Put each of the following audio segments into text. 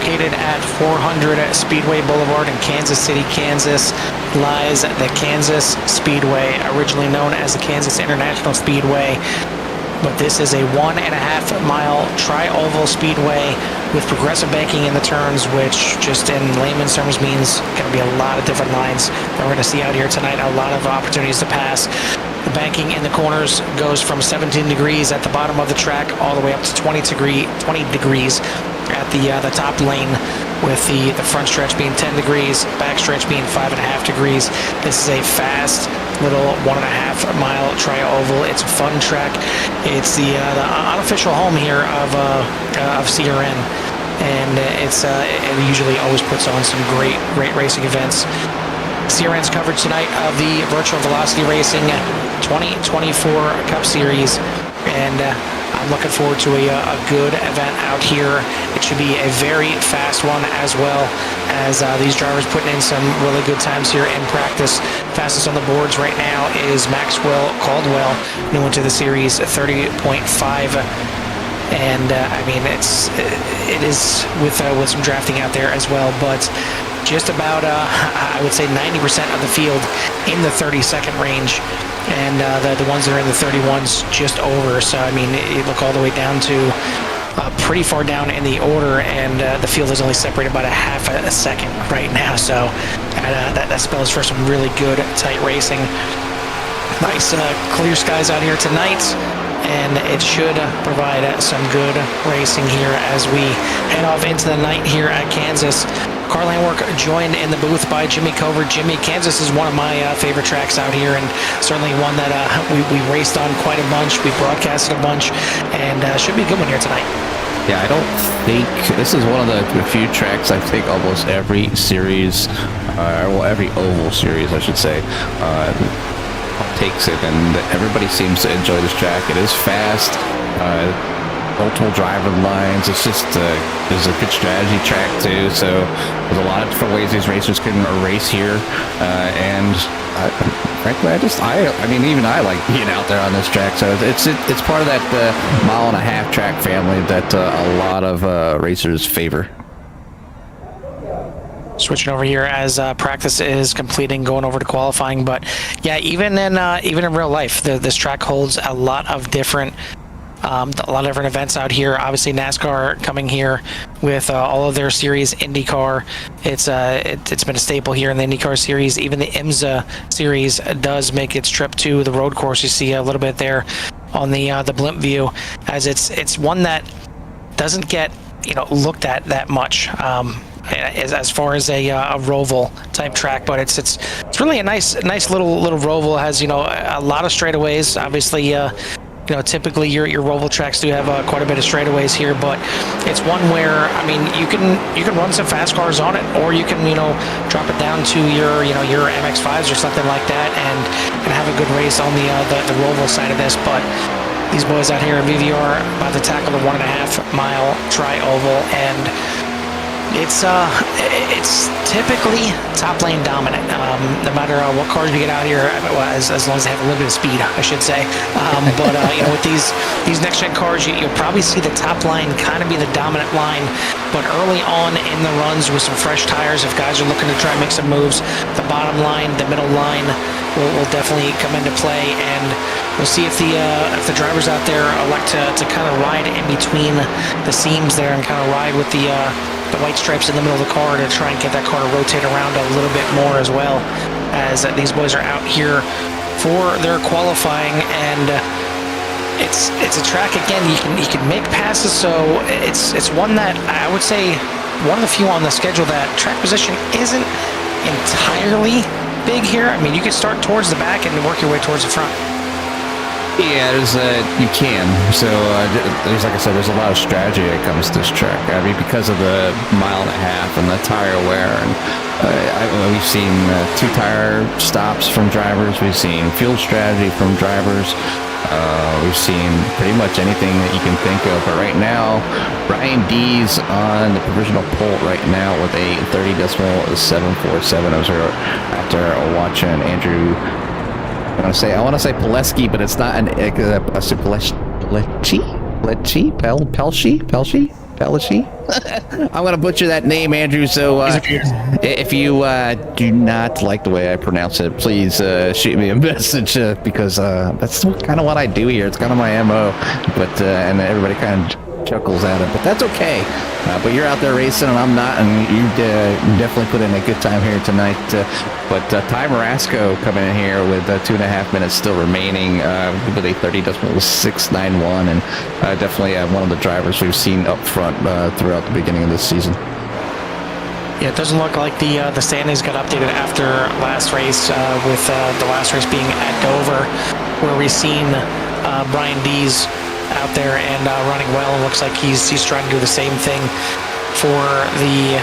located at 400 Speedway Boulevard in Kansas City, Kansas, lies the Kansas Speedway, originally known as the Kansas International Speedway. But this is a 1.5-mile tri-oval speedway with progressive banking in the turns, which just in layman's terms means going to be a lot of different lines that we're going to see out here tonight. A lot of opportunities to pass. The banking in the corners goes from 17 degrees at the bottom of the track all the way up to 20 degrees at the top lane, with the front stretch being 10 degrees, back stretch being 5.5 degrees. This is a fast little 1.5-mile tri-oval. It's a fun track. It's the unofficial home here of CRN, and it usually always puts on some great racing events. CRN's coverage tonight of the Virtual Velocity Racing 2024 Cup Series, and I'm looking forward to a good event out here. It should be a very fast one, as well as these drivers putting in some really good times here in practice. Fastest on the boards right now is Maxwell Caldwell, new into the series, 30.5. And I mean, it is with some drafting out there as well, but just about I would say 90% of the field in the 30-second range, and the ones that are in the 31s just over. So I mean, you look all the way down to pretty far down in the order, and the field is only separated about a half a second right now. So that spells for some really good tight racing. Nice clear skies out here tonight, and it should provide some good racing here as we head off into the night here at Kansas. Carl Landwork joined in the booth by Jimmy Cover. Jimmy, Kansas is one of my favorite tracks out here, and certainly one that we raced on quite a bunch. We broadcasted a bunch, and should be a good one here tonight. Yeah, I don't think this is one of the few tracks I think almost every series, well, every oval series, I should say, takes it, and everybody seems to enjoy this track. It is fast, multiple driver lines. It's just there's a good strategy track too, so there's a lot of different ways these racers can race here, and frankly, I mean, even I like being out there on this track. So it's part of that 1.5-mile track family that a lot of racers favor. Switching over here as practice is completing, going over to qualifying. But yeah, even in real life, this track holds a lot of different events out here. Obviously, NASCAR coming here with all of their series. IndyCar, it's been a staple here in the IndyCar series. Even the IMSA series does make its trip to the road course. You see a little bit there on the blimp view, as it's one that doesn't get looked at that much. As far as a roval type track, but it's really a nice little roval. It has a lot of straightaways. Obviously, typically your roval tracks do have quite a bit of straightaways here, but it's one where, I mean, you can run some fast cars on it, or you can drop it down to your MX-5s or something like that, and have a good race on the roval side of this. But these boys out here at VVR about to tackle the 1.5-mile tri-oval, and it's typically top lane dominant, no matter what cars we get out here, as long as they have a little bit of speed, I should say. But with these next gen cars, you'll probably see the top line kind of be the dominant line, but early on in the runs with some fresh tires, if guys are looking to try and make some moves, the bottom line, the middle line will definitely come into play, and we'll see if the drivers out there elect to kind of ride in between the seams there and kind of ride with the white stripes in the middle of the car to try and get that car to rotate around a little bit more, as well as these boys are out here for their qualifying. And it's a track, again, you can make passes, so it's one that I would say one of the few on the schedule that track position isn't entirely big here. I mean, you can start towards the back and work your way towards the front. Yeah, you can. So there's, like I said, there's a lot of strategy that comes to this track. I mean, because of the 1.5 miles and the tire wear, and we've seen 2 tire stops from drivers. We've seen fuel strategy from drivers. We've seen pretty much anything that you can think of. But right now, Ryan Dees on the provisional pole right now with a 30.747. I was after watching Andrew. I want to say Pileski, but it's not Pelshi. Pellicci. I'm going to butcher that name, Andrew. So if you do not like the way I pronounce it, please shoot me a message because that's kind of what I do here. It's kind of my MO. But and everybody kind of chuckles at it, but that's okay. But you're out there racing and I'm not, and you definitely put in a good time here tonight. But Ty Marasco coming in here with 2.5 minutes still remaining with a 30.691, and definitely one of the drivers we've seen up front throughout the beginning of this season. Yeah, it doesn't look like the standings got updated after last race, with the last race being at Dover, where we've seen Brian Dees out there and running well. It looks like he's trying to do the same thing for the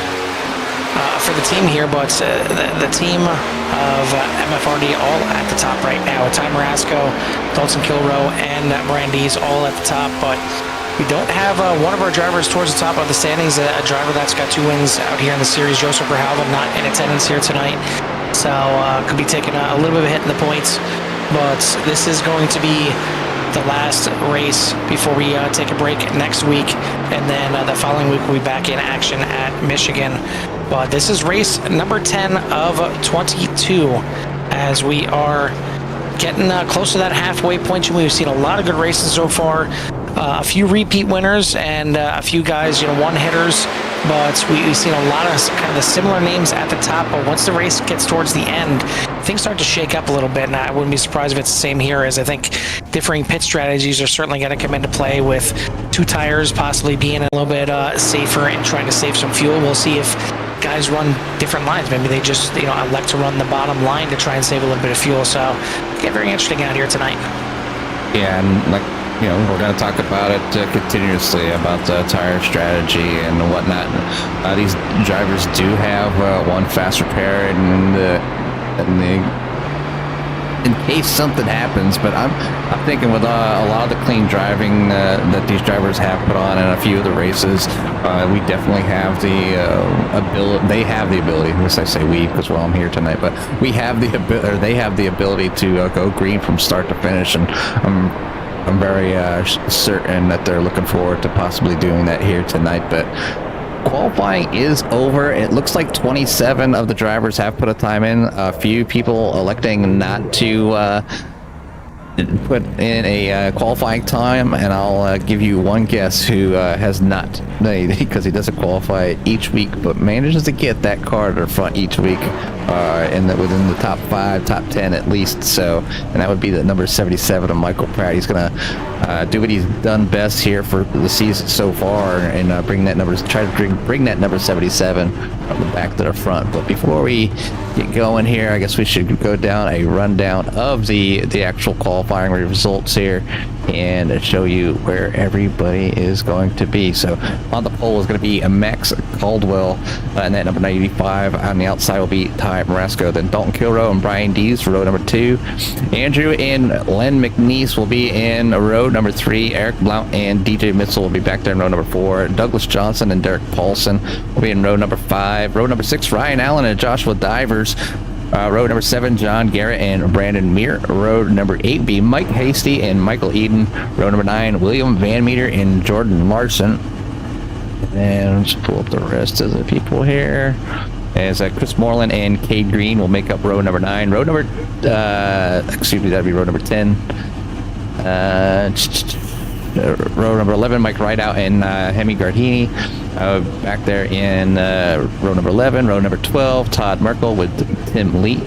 team here, but the team of MFRD all at the top right now. Ty Marasco, Dalton Kilroe, and Brian Dees all at the top, but we don't have one of our drivers towards the top of the standings, a driver that's got 2 wins out here in the series. Joseph Berhalva not in attendance here tonight, so could be taking a little bit of a hit in the points, but this is going to be the last race before we take a break next week, and then the following week we'll be back in action at Michigan. But this is race number 10 of 22 as we are getting close to that halfway point. We've seen a lot of good races so far, a few repeat winners and a few guys, one hitters, but we've seen a lot of kind of the similar names at the top. But once the race gets towards the end, things start to shake up a little bit, and I wouldn't be surprised if it's the same here, as I think differing pit strategies are certainly going to come into play, with 2 tires possibly being a little bit safer and trying to save some fuel. We'll see if guys run different lines. Maybe they just elect to run the bottom line to try and save a little bit of fuel. So get very interesting out here tonight. Yeah, and like we're going to talk about it continuously about the tire strategy and whatnot. These drivers do have one fast repair in case something happens, but I'm thinking with a lot of the clean driving that these drivers have put on in a few of the races, we definitely have the ability. They have the ability. At least I say we, because I'm here tonight. But we have the ability, or they have the ability to go green from start to finish, and I'm very certain that they're looking forward to possibly doing that here tonight. But qualifying is over. It looks like 27 of the drivers have put a time in. A few people electing not to put in a qualifying time, and I'll give you one guess who has not, because he doesn't qualify each week, but manages to get that car to the front each week, within the top 5, top 10 at least. So, and that would be the number 77 of Michael Pratt. He's gonna do what he's done best here for the season so far, and bring that number 77 from the back to the front. But before we get going here, I guess we should go down a rundown of the actual qualifying results here and show you where everybody is going to be. So on the pole is going to be Max Caldwell, and that number 95. On the outside will be Ty Marasco, then Dalton Kilroe and Brian Dees for row number 2. Andrew and Len McNeese will be in row number 3. Eric Blount and DJ Mitchell will be back there in row number 4. Douglas Johnson and Derek Paulson will be in row number 5. Row number 6, Ryan Allen and Joshua Divers. Row number 7, John Garrett and Brandon Meir. Row number 8 be Mike Hasty and Michael Eden. Row number 9, William Van Meter and Jordan Larson. And let's pull up the rest of the people here. As Chris Moreland and Cade Green will make up row number 9. Row number, that'd be row number 10. Row number 11, Mike Rideout and Hemi Gardini. Back there in row number 11. Row number 12, Todd Merkel with Tim Lee.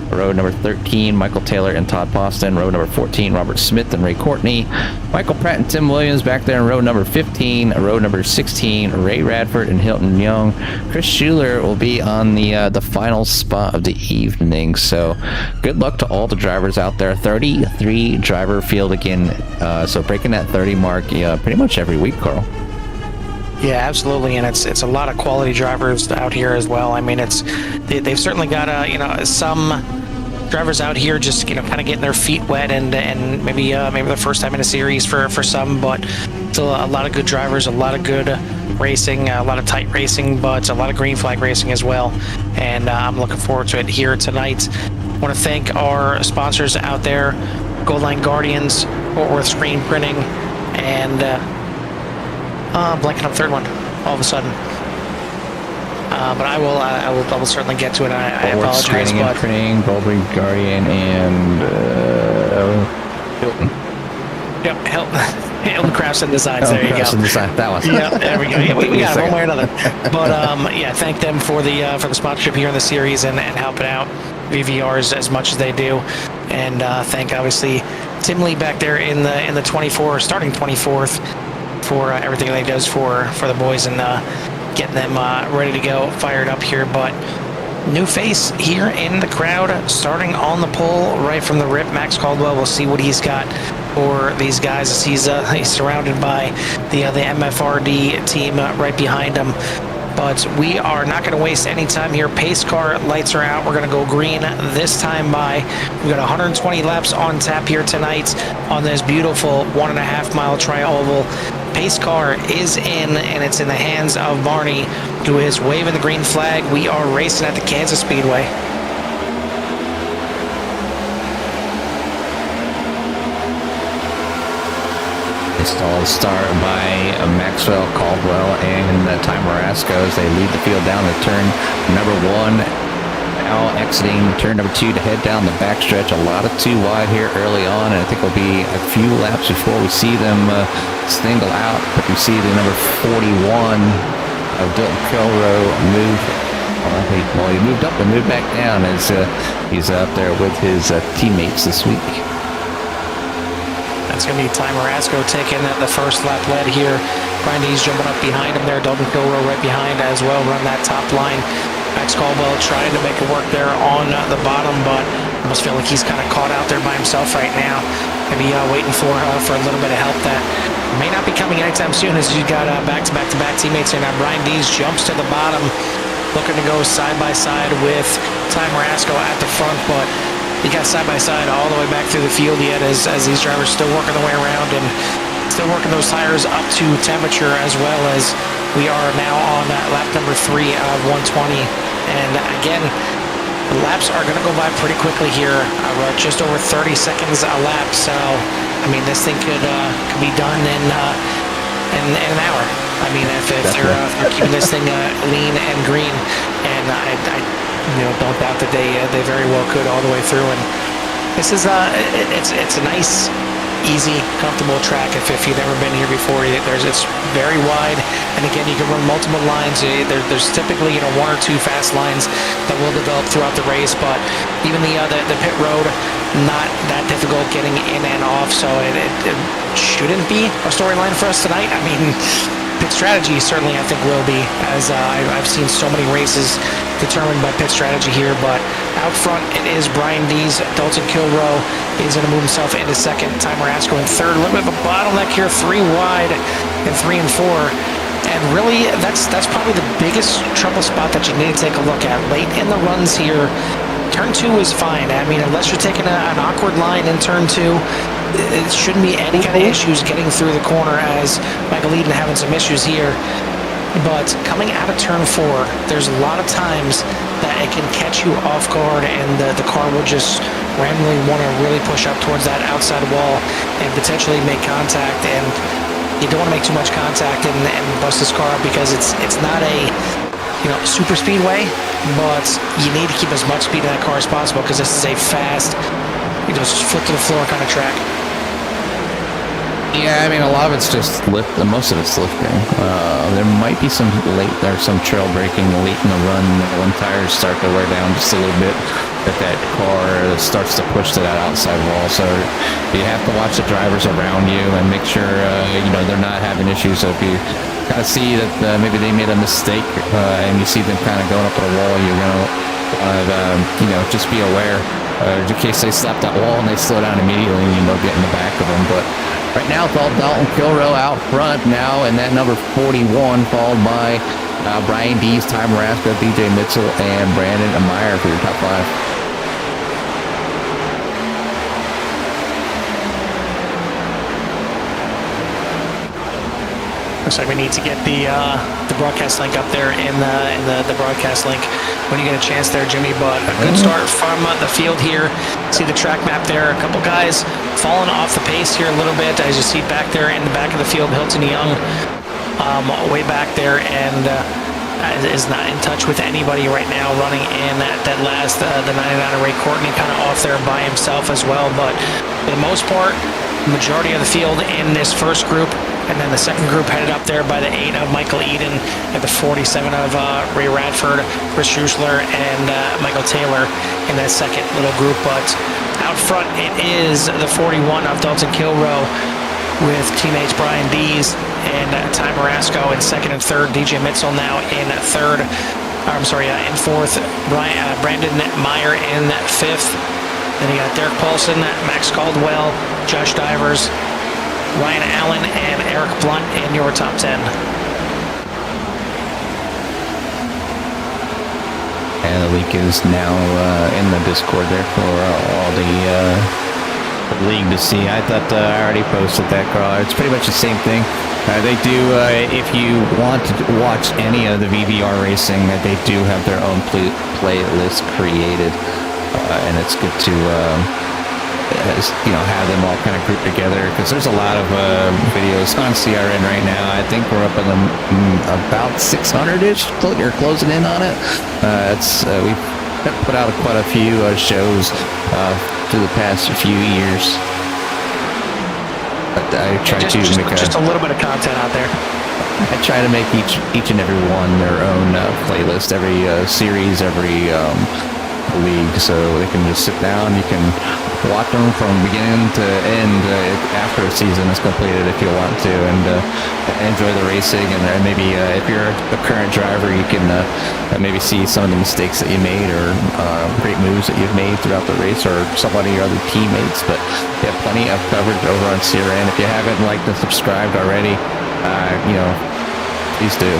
Row number 13, Michael Taylor and Todd Boston. Row number 14, Robert Smith and Ray Courtney. Michael Pratt and Tim Williams back there in row number 15. Row number 16, Ray Radford and Hilton Young. Chris Schuler will be on the final spot of the evening. So good luck to all the drivers out there. 33 driver field again. So breaking that 30 mark pretty much every week, Carl. Yeah, absolutely, and it's a lot of quality drivers out here as well. I mean, they've certainly got some drivers out here just kind of getting their feet wet and maybe the first time in a series for some, but still a lot of good drivers, a lot of good racing, a lot of tight racing, but a lot of green flag racing as well. And I'm looking forward to it here tonight. I want to thank our sponsors out there: Goldline Guardians, Fort Worth Screen Printing, and Blanking on third one all of a sudden. But I will certainly get to it. I apologize, Screening and but Printing, Bulby, Guardian, and Hilton. yep, Hilton Crafts and Designs. There you go. Design, that one. Yeah, there we go. Yeah, we got it one way or another. But yeah, thank them for the sponsorship here in the series and helping out VVRs as much as they do. And thank obviously Tim Lee back there in the 24, starting 24th, for everything that he does for the boys and getting them ready to go, fired up here. But new face here in the crowd, starting on the pole right from the rip. Max Caldwell. We'll see what he's got for these guys as he's surrounded by the MFRD team right behind him. But we are not going to waste any time here. Pace car lights are out. We're going to go green this time by. We've got 120 laps on tap here tonight on this beautiful 1.5 mile tri-oval. Pace car is in, and it's in the hands of Barney, who is waving the green flag. We are racing at the Kansas Speedway. Installed start by Maxwell Caldwell and Ty Marasco as they lead the field down to turn number 1. Now exiting turn number 2 to head down the backstretch. A lot of 2 wide here early on, and I think it'll be a few laps before we see them single out. But we see the number 41 of Dalton Kilrow move. Well, he moved up and moved back down as he's up there with his teammates this week. That's going to be Ty Marasco taking the first lap lead here. Brian Dees jumping up behind him there. Dalton Kilrow right behind as well, run that top line. Max Caldwell trying to make it work there on the bottom, but I almost feel like he's kind of caught out there by himself right now. Maybe waiting for a little bit of help that may not be coming anytime soon, as you've got back-to-back teammates here. Now Brian Dees jumps to the bottom, looking to go side by side with Ty Marasco at the front, but he got side-by-side all the way back through the field yet as these drivers still working their way around and still working those tires up to temperature, as well as we are now on lap number 3 out of 120. And again, the laps are going to go by pretty quickly here. Just over 30 seconds a lap. So, I mean, this thing could be done in an hour. I mean, if they're keeping this thing lean and green. And I don't doubt that they very well could all the way through. And this is it's a nice, easy, comfortable track. If you've never been here before, it's very wide, and again, you can run multiple lines. There's typically 1 or 2 fast lines that will develop throughout the race, but even the pit road, not that difficult getting in and off. So it shouldn't be a storyline for us tonight. I mean, pit strategy certainly, I think, will be, as I've seen so many races determined by pit strategy here. But out front, it is Brian Dees. Dalton Kilrow is going to move himself into second. Ty Marasco in third. A little bit of a bottleneck here, 3 wide and 3 and 4. And really, that's probably the biggest trouble spot that you need to take a look at. Late in the runs here, turn 2 is fine. I mean, unless you're taking an awkward line in turn 2, it shouldn't be any kind of issues getting through the corner, as Michael Eden having some issues here. But coming out of turn 4, there's a lot of times that it can catch you off guard, and the car will just randomly want to really push up towards that outside wall and potentially make contact. And you don't want to make too much contact and bust this car up, because it's not a super speedway, but you need to keep as much speed in that car as possible, because this is a fast, foot to the floor kind of track. Yeah, I mean, a lot of it's just most of it's lifting. There might be some trail braking late in the run when tires start to wear down just a little bit, that car starts to push to that outside wall. So you have to watch the drivers around you and make sure they're not having issues. So if you kind of see that maybe they made a mistake and you see them kind of going up to the wall, you're gonna just be aware in case they slap that wall and they slow down immediately and get in the back of them. But right now, it's all Dalton Kilrow out front now, and that number 41, followed by Brian Dees, Ty Marasco, BJ Mitchell, and Brandon Meyer for your top 5. Looks like we need to get the broadcast link up there in the broadcast link when you get a chance there, Jimmy. But a good start from the field here. See the track map there. A couple guys falling off the pace here a little bit, as you see back there in the back of the field. Hilton Young way back there, and is not in touch with anybody right now, running in that last, the 99 Ray Courtney kind of off there by himself as well. But for the most part, majority of the field in this first group, and then the second group headed up there by the 8 of Michael Eden and the 47 of Ray Radford, Chris Schuessler, and Michael Taylor in that second little group. But out front, it is the 41 of Dalton Kilroe with teammates Brian Dees and Ty Marasco in second and third. DJ Mitchell now in third. In fourth. Brandon Meyer in fifth. Then you got Derek Paulson, Max Caldwell, Josh Divers, Ryan Allen, and Eric Blunt in your top 10. And the link is now in the Discord there for all the league to see. I thought I already posted that, Carl. It's pretty much the same thing. They do, if you want to watch any of the VBR racing, they do have their own playlist created, and it's good to have them all kind of grouped together, because there's a lot of videos on CRN right now. I think we're up in about 600-ish. You're closing in on it. We've put out quite a few shows through the past few years. But I try to make just a little bit of content out there. I try to make each and every one their own playlist, every series, every league, so they can just sit down. You can watch them from beginning to end after a season is completed if you want to, and enjoy the racing. And maybe if you're a current driver, you can maybe see some of the mistakes that you made, or great moves that you've made throughout the race, or somebody or other teammates. But you have plenty of coverage over on CRN. If you haven't liked and subscribed already, please do.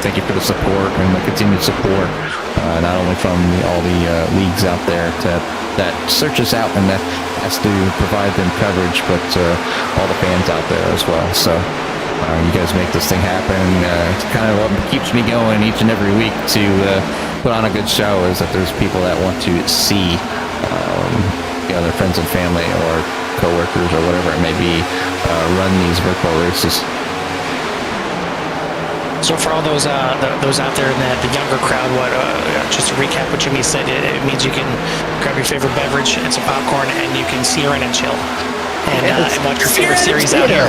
Thank you for the support and the continued support, not only from all the leagues out there that search us out and that has to provide them coverage, but all the fans out there as well. So you guys make this thing happen. It's kind of what keeps me going each and every week to put on a good show, is that there's people that want to see their friends and family or coworkers or whatever it may be run these virtual races. So for all those out there in the younger crowd, just to recap what Jimmy said, it means you can grab your favorite beverage and some popcorn, and you can CRN and chill, and watch your favorite series out here.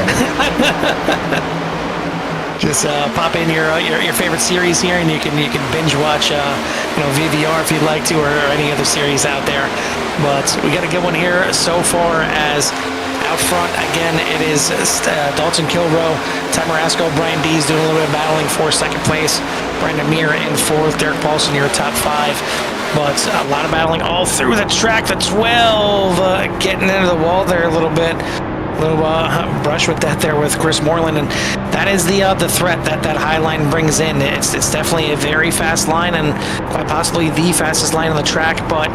Just pop in your favorite series here, and you can binge watch VVR if you'd like to, or any other series out there. But we got a good one here so far. As out front, again, it is Dalton Kilroe, Ty Marasco, Brian Dees doing a little bit of battling for second place. Brandon Meyer in fourth. Derek Paulson, your top 5. But a lot of battling all through the track. The 12 getting into the wall there a little bit. Little brush with that there with Chris Moreland, and that is the threat that high line brings in. It's definitely a very fast line, and quite possibly the fastest line on the track, but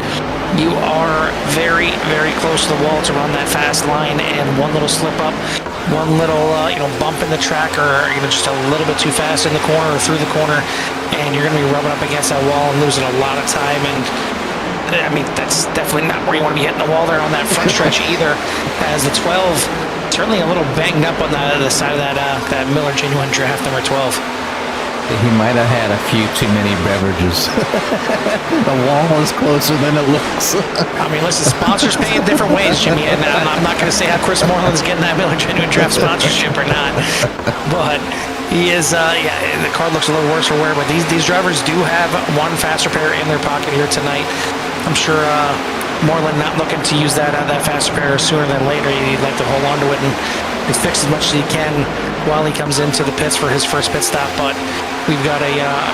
you are very, very close to the wall to run that fast line, and one little slip up, one little bump in the track, or just a little bit too fast in the corner or through the corner, and you're going to be rubbing up against that wall and losing a lot of time. And I mean, that's definitely not where you want to be hitting the wall there on that front stretch either, as the 12 certainly a little banged up on the side of that Miller Genuine Draft number 12. He might have had a few too many beverages. The wall is closer than it looks. I mean, listen, sponsors pay in different ways, Jimmy, and I'm not going to say how Chris Moreland's getting that Miller Genuine Draft sponsorship or not, but he is, the card looks a little worse for wear, but these drivers do have one faster pair in their pocket here tonight. I'm sure Moreland not looking to use that faster pair sooner than later. He'd like to hold on to it and fix as much as he can while he comes into the pits for his first pit stop. But we've got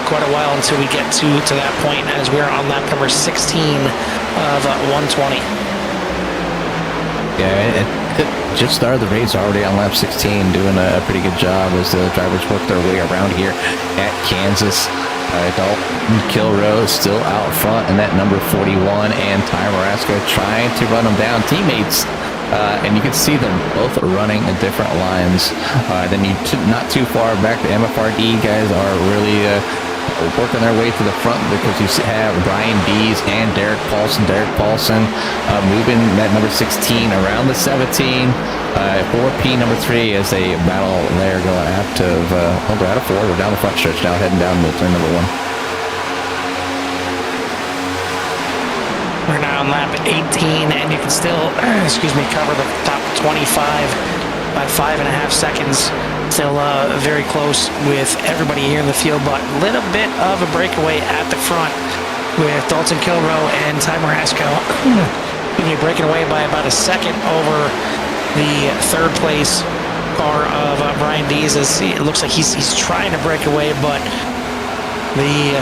quite a while until we get to that point, as we're on lap number 16 of 120. Yeah, it just started the race already on lap 16, doing a pretty good job as the drivers work their way around here at Kansas. Dalton Kilroe is still out front in that number 41, and Ty Marasco trying to run them down. Teammates, and you can see them both running in different lines. Then not too far back, the MFRD guys are really working their way to the front because you have Brian Dees and Derek Paulson. Moving that number 16 around the 17. 4P number 3 as they battle there going out of, they're out of 4. We're down the front stretch now, heading down to turn number 1. We're now on lap 18, and you can still, cover the top 25 by 5.5 seconds. Still very close with everybody here in the field, but a little bit of a breakaway at the front with Dalton Kilrow and Ty Marasco breaking away by about a second over the third place car of Brian Dees. It looks like he's trying to break away, but the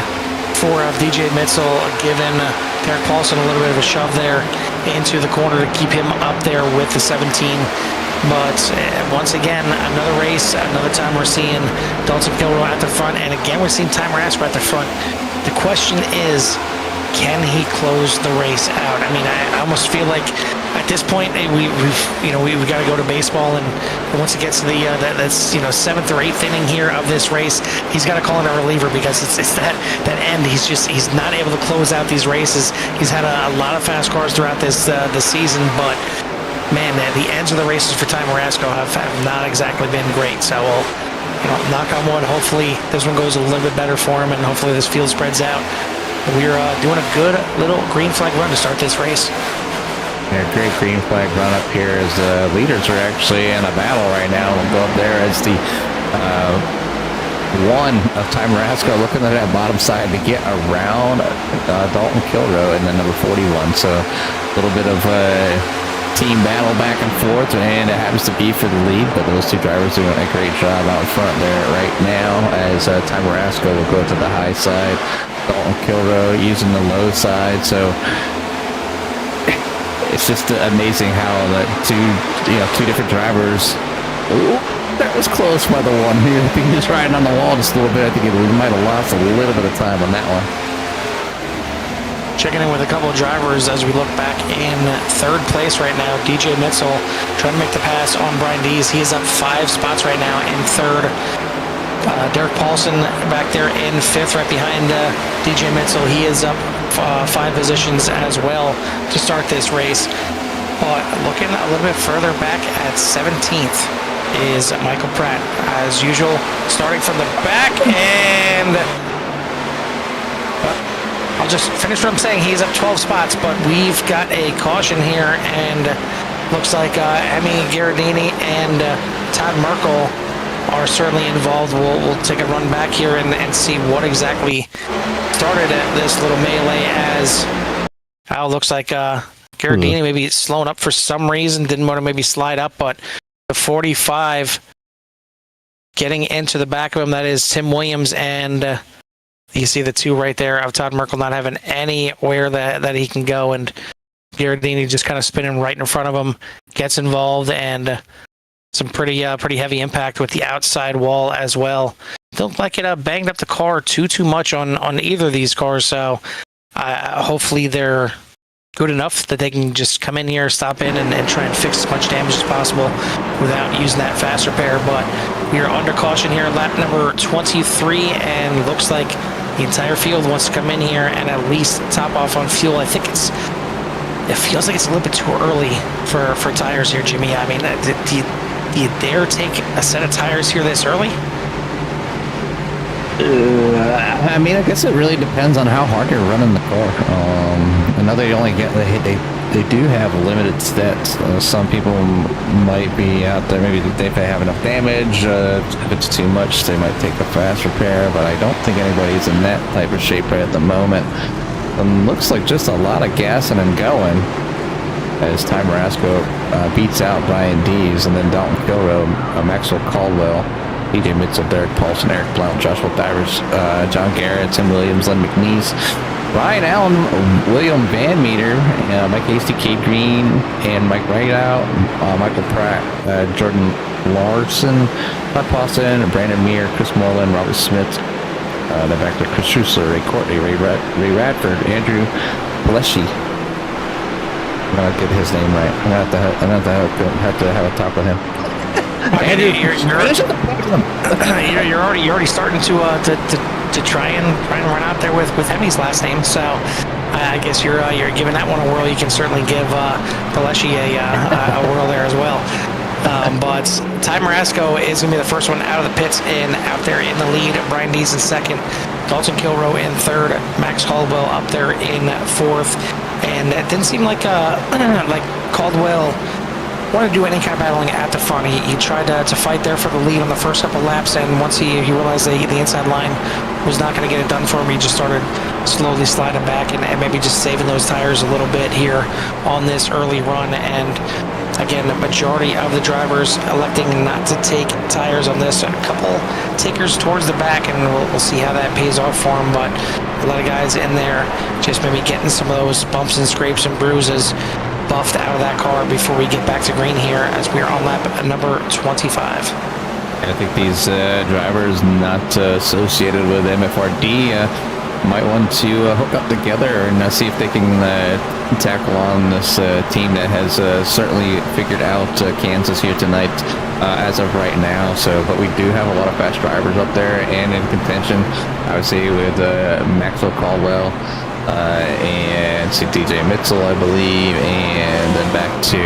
4 of DJ Mitzel giving Derek Paulson a little bit of a shove there into the corner to keep him up there with the 17. But once again, another race, another time we're seeing Dalton Kilrow at the front, and again we're seeing Ty Marasco at the front. The question is, can he close the race out? I mean, I almost feel like at this point we got to go to baseball, and once it gets to the that's 7th or 8th inning here of this race, he's got to call in a reliever because it's that end. He's not able to close out these races. He's had a lot of fast cars throughout this season, but man, the ends of the races for Ty Marasco have not exactly been great. So we'll knock on wood. Hopefully this one goes a little bit better for him, and hopefully this field spreads out. We're doing a good little green flag run to start this race. Yeah, great green flag run up here as the leaders are actually in a battle right now. We'll go up there as the 1 of Ty Marasco looking at that bottom side to get around Dalton Kilrow and then number 41. So a little bit of team battle back and forth, and it happens to be for the lead, but those 2 drivers doing a great job out front there right now as Ty Marasco will go to the high side. Dalton Kilrow using the low side. So it's just amazing how the two different drivers. Ooh, that was close by the one here. I think he was riding on the wall just a little bit. I think he might have lost a little bit of time on that one. Checking in with a couple of drivers as we look back in 3rd place right now. DJ Mitzel trying to make the pass on Brian Dees. He is up 5 spots right now in 3rd. Derek Paulson back there in 5th, right behind DJ Mitzel. He is up 5 positions as well to start this race. But looking a little bit further back at 17th is Michael Pratt, as usual, starting from the back, and I'll just finish what I'm saying. He's up 12 spots, but we've got a caution here, and looks like Emi Gherardini and Todd Merkel are certainly involved. We'll take a run back here and see what exactly started at this little melee, as looks like Gherardini maybe slowing up for some reason, didn't want to maybe slide up, but the 45 getting into the back of him, that is Tim Williams, and you see the 2 right there of Todd Merkel not having anywhere that he can go, and Gherardini just kind of spinning right in front of him, gets involved, and some pretty heavy impact with the outside wall as well. Don't like it banged up the car too much on either of these cars, so hopefully they're good enough that they can just come in here, stop in, and try and fix as much damage as possible without using that fast repair. But we are under caution here, lap number 23, and looks like the entire field wants to come in here and at least top off on fuel. I think it feels like it's a little bit too early for tires here, Jimmy. I mean, do you dare take a set of tires here this early? I mean, I guess it really depends on how hard you're running the car. I know they only get they do have limited stats. Some people might be out there, maybe they have enough damage. If it's too much, they might take a fast repair, but I don't think anybody's in that type of shape right at the moment. Looks like just a lot of gassing and going as Ty Marasco beats out Brian Dees, and then Dalton Kilrow, Maxwell Caldwell, DJ Mitzel, Derek Paulson, Eric Blount, Joshua Divers, John Garrett, Tim Williams, Len McNeese, Ryan Allen, William Van Meter, Mike Hasty, Cade Green, and Mike Rideout, Michael Pratt, Jordan Larson, Todd Paulson, Brandon Meir, Chris Moreland, Robert Smith, then back to Chris Schussler, Ray Courtney, Ray Radford, Andrew Peleschi. I'm gonna get his name right. I'm gonna have to have a talk with him. You're already starting to to try and run out there with Hemi's last name. So I guess you're giving that one a whirl. You can certainly give Paleshi a whirl there as well. But Ty Marasco is going to be the first one out of the pits and out there in the lead. Brian Dees in second. Dalton Kilroe in third. Max Caldwell up there in fourth. And it didn't seem like Caldwell wanted to do any kind of battling at the front. He tried to fight there for the lead on the first couple laps, and once he realized the inside line was not going to get it done for him, he just started slowly sliding back and maybe just saving those tires a little bit here on this early run. And again, the majority of the drivers electing not to take tires on this. A couple takers towards the back, and we'll see how that pays off for them. But a lot of guys in there just maybe getting some of those bumps and scrapes and bruises buffed out of that car before we get back to green here as we are on lap number 25. I think these drivers not associated with MFRD might want to hook up together and see if they can tackle on this team that has certainly figured out Kansas here tonight as of right now. So, but we do have a lot of fast drivers up there and in contention, I would say, with Maxwell Caldwell and DJ Mitchell, I believe, and then back to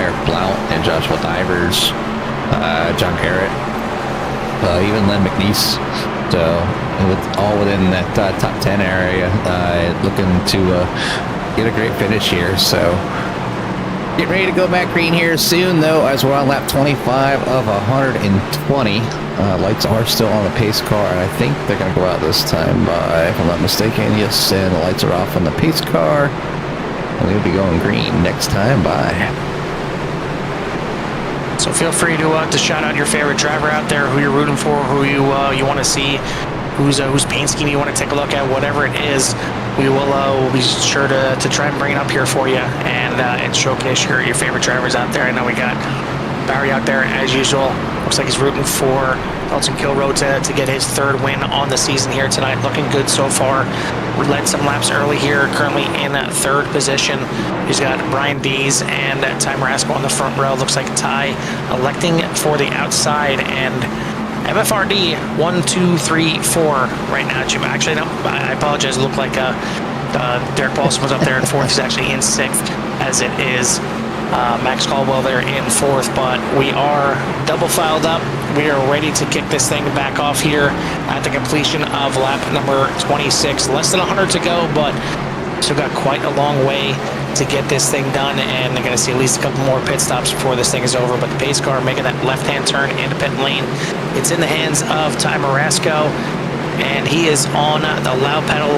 Eric Blount and Joshua Divers, John Garrett, even Len McNeese. So all within that top 10 area, looking to get a great finish here. So get ready to go back green here soon, though, as we're on lap 25 of 120. Lights are still on the pace car, and I think they're going to go out this time, if I'm not mistaken. Yes, and the lights are off on the pace car, and we'll be going green next time by. So feel free to shout out your favorite driver out there, who you're rooting for, who you want to see, whose paint scheme you want to take a look at, whatever it is. We'll be sure to try and bring it up here for you and showcase your favorite drivers out there. I know we got Barry out there as usual. Looks like he's rooting for Dalton Kilroe to get his third win on the season here tonight. Looking good so far. We led some laps early here, currently in third position. He's got Brian Dees and Ty Marasco on the front row. Looks like Ty electing for the outside, and MFRD 1, 2, 3, 4 right now. Actually, no, I apologize. It looked like Derek Paulson was up there in fourth. He's actually in sixth, as it is Max Caldwell there in fourth. But we are double filed up. We are ready to kick this thing back off here at the completion of lap number 26. Less than 100 to go, but still got quite a long way to get this thing done, and they're going to see at least a couple more pit stops before this thing is over. But the pace car making that left-hand turn into pit lane. It's in the hands of Ty Marasco, and he is on the loud pedal.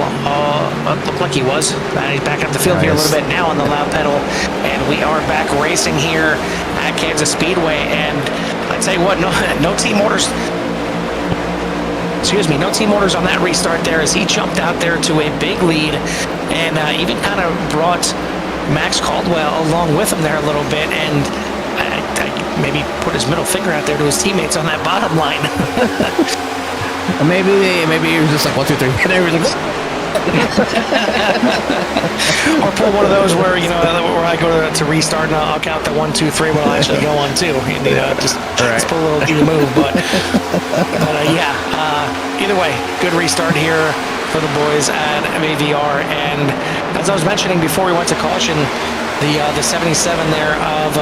Looked like he was. He's backing up the field here a little bit now on the loud pedal, and we are back racing here at Kansas Speedway. And I tell you what, no team orders. Excuse me, no team orders on that restart there, as he jumped out there to a big lead, and even kind of brought Max Caldwell along with him there a little bit, and maybe put his middle finger out there to his teammates on that bottom line. Maybe he was just like 1, 2, 3. And everybody's like, or pull one of those where where I go to restart and I'll count the 1, 2, 3, but I'll actually go on 2. Just pull a little D move. But either way, good restart here for the boys at MAVR. And as I was mentioning before we went to caution, the 77 there of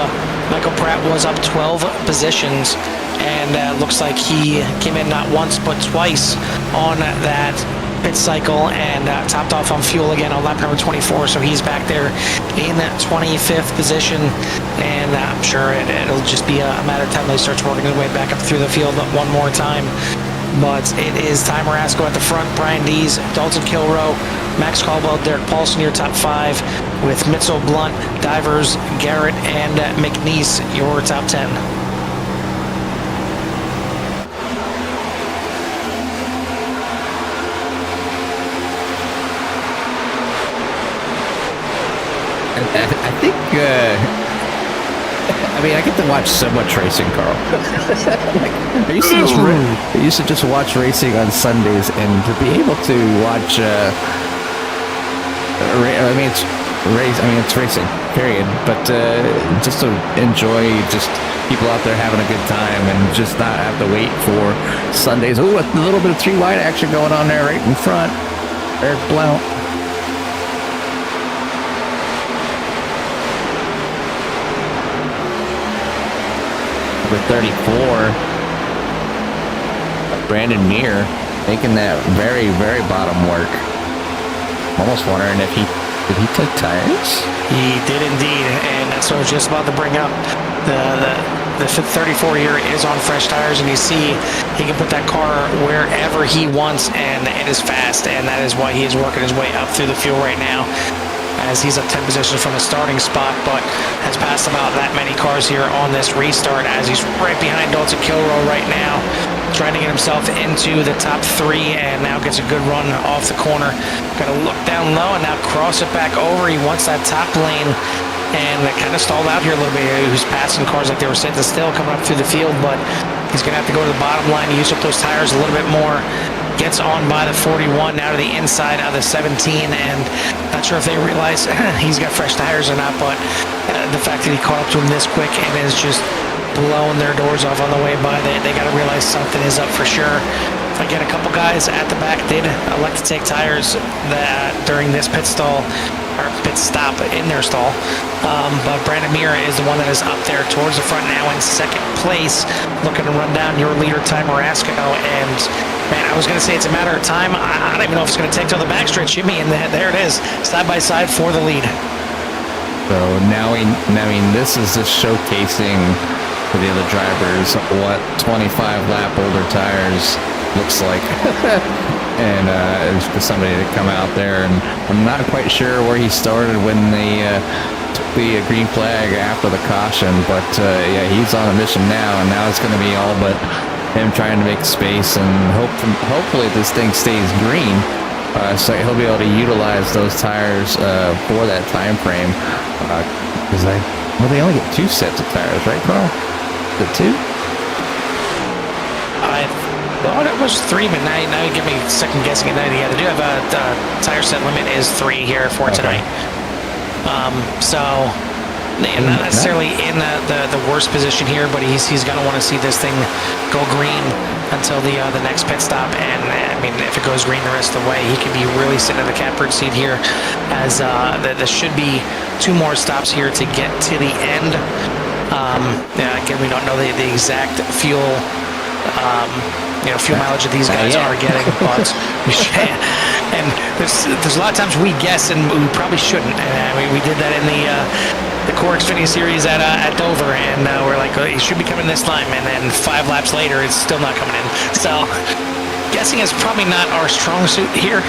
Michael Pratt was up 12 positions, and looks like he came in not once but twice on that pit cycle, and topped off on fuel again on lap number 24. So he's back there in that 25th position, and I'm sure it'll just be a matter of time they start working their way back up through the field one more time. But it is Ty Marasco at the front, Brian Dees, Dalton Kilroe, Max Caldwell, Derek Paulson, your top 5, with Mitchell, Blunt, Divers, Garrett, and McNeese, your top 10. I think, I get to watch so much racing, Carl. I used to just watch racing on Sundays, and to be able to watch, race. I mean, it's racing, period. But just to enjoy just people out there having a good time and just not have to wait for Sundays. Oh, a little bit of 3 wide action going on there right in front. Eric Blount. Number 34, Brandon Muir, making that very, very bottom work. Almost wondering if did he take tires? He did indeed, and that's what I was just about to bring up. The 34 here is on fresh tires, and you see he can put that car wherever he wants, and it is fast, and that is why he is working his way up through the field right now, as he's up 10 positions from the starting spot, but has passed about that many cars here on this restart, as he's right behind Dalton Kilrow right now, trying to get himself into the top 3, and now gets a good run off the corner. Got to look down low and now cross it back over. He wants that top lane, and it kind of stalled out here a little bit. He was passing cars like they were sitting still coming up through the field, but he's going to have to go to the bottom line, use up those tires a little bit more. Gets on by the 41, now to the inside of the 17, and not sure if they realize he's got fresh tires or not, but the fact that he caught up to him this quick and is just blowing their doors off on the way by, they got to realize something is up for sure. Again, a couple guys at the back did elect to take tires during this pit stop in their stall, but Brandon Muir is the one that is up there towards the front now in second place, looking to run down your leader, Ty Marasco. And man, I was going to say it's a matter of time. I don't even know if it's going to take till the backstretch, Jimmy, and there it is, side by side for the lead. So now this is just showcasing for the other drivers what 25 lap older tires looks like. And for somebody to come out there, and I'm not quite sure where he started when they took the green flag after the caution, but yeah, he's on a mission now, and now it's going to be all but him trying to make space, and hopefully this thing stays green, so he'll be able to utilize those tires for that time frame. Because they only get 2 sets of tires, right, Carl? The 2? I thought it was 3, but now you give me second guessing it. Yeah, they do have a tire set limit is 3 here for tonight. So not necessarily in the worst position here, but he's going to want to see this thing go green until the next pit stop. And I mean, if it goes green the rest of the way, he could be really sitting in the catbird seat here, as there should be 2 more stops here to get to the end. Again, we don't know the exact fuel fuel mileage that these guys are getting, but and there's a lot of times we guess, and we probably shouldn't. We did that in the Core Xfinity Series at Dover, and we're like, it should be coming this time, and then 5 laps later, it's still not coming in. So guessing is probably not our strong suit here.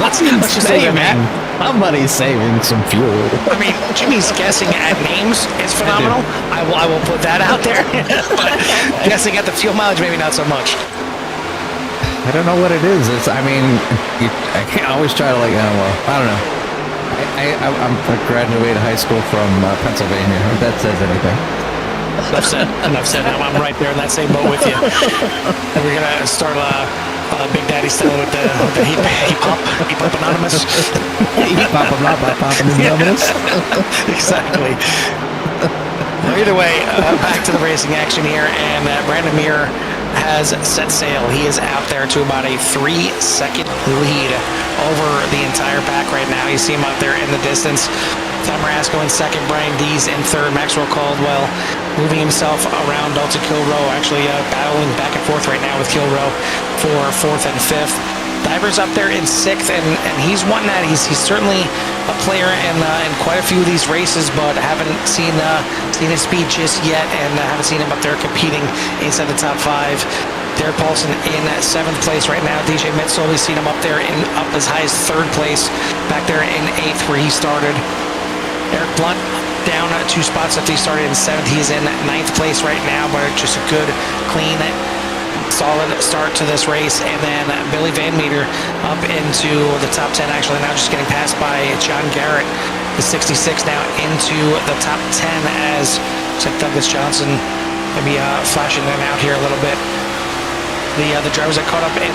Let's just say that. Somebody's saving some fuel. I mean, Jimmy's guessing at names is phenomenal. I will put that out there. But guessing at the fuel mileage, maybe not so much. I don't know what it is. I can't always try to I don't know. I graduated high school from Pennsylvania, if that says anything. Enough said. I'm right there in that same boat with you. And we're going to start Big Daddy style with the Heat Pop Anonymous. Heat Pop Anonymous. Exactly. Either way, back to the racing action here, and Brandon Muir has set sail. He is out there to about a 3-second lead over the entire pack right now. You see him out there in the distance. Tom Marasco in second, Brian Dees in third, Maxwell Caldwell moving himself around Dalton Kilrow, actually battling back and forth right now with Kilrow for 4th and 5th. Diver's up there in 6th, and he's won that. He's certainly a player in quite a few of these races, but haven't seen his speed just yet, and haven't seen him up there competing inside the top 5. Derek Paulson in 7th place right now. DJ Mitzel, we've seen him up there up as high as 3rd place, back there in 8th where he started. Eric Blunt down 2 spots after he started in 7th. He's in 9th place right now, but just a good, clean, solid start to this race. And then Billy Van Meter up into the top 10, actually now just getting passed by John Garrett, the 66 now into the top 10, as Douglas Johnson maybe flashing them out here a little bit. the drivers that caught up in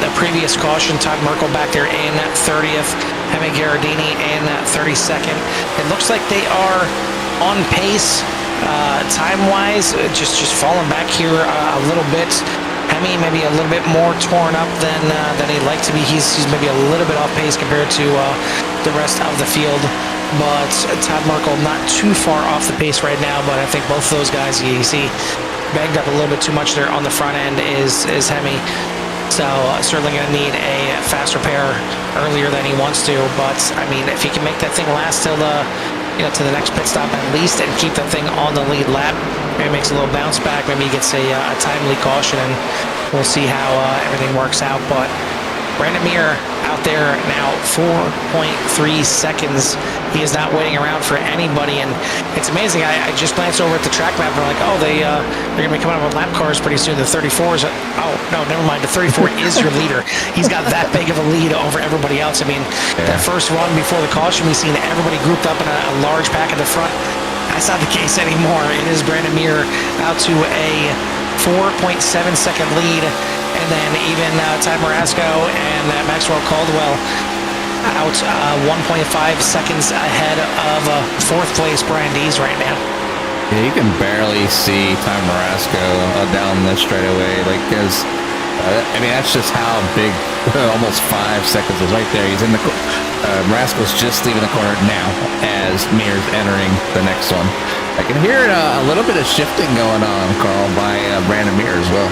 the previous caution. Todd Merkel back there in 30th, Hemi Gherardini in 32nd. It looks like they are on pace time-wise, just falling back here a little bit. Hemi maybe a little bit more torn up than he'd like to be. He's maybe a little bit off pace compared to the rest of the field. But Todd Merkel not too far off the pace right now. But I think both of those guys, you see, banged up a little bit too much there on the front end is Hemi. So certainly going to need a fast repair earlier than he wants to. But I mean, if he can make that thing last till to the next pit stop at least and keep that thing on the lead lap, maybe makes a little bounce back. Maybe he gets a timely caution, and we'll see how everything works out. But Brandon Mir out there now, 4.3 seconds. He is not waiting around for anybody, and it's amazing. I just glanced over at the track map and I'm like, oh, they're going to be coming out with lap cars pretty soon. The 34s. Oh no, never mind. The 34 is your leader. He's got that big of a lead over everybody else. I mean, that first run before the caution, we seen everybody grouped up in a large pack at the front. That's not the case anymore. It is Brandon Mir out to a 4.7 second lead. And then even Ty Marasco and Maxwell Caldwell out 1.5 seconds ahead of fourth place Brian Dees right now. Yeah, you can barely see Ty Marasco down the straightaway. Because I mean, that's just how big almost 5 seconds is right there. He's in the Marasco's just leaving the corner now as Mir's entering the next one. I can hear a little bit of shifting going on, Carl, by Brandon Mir as well.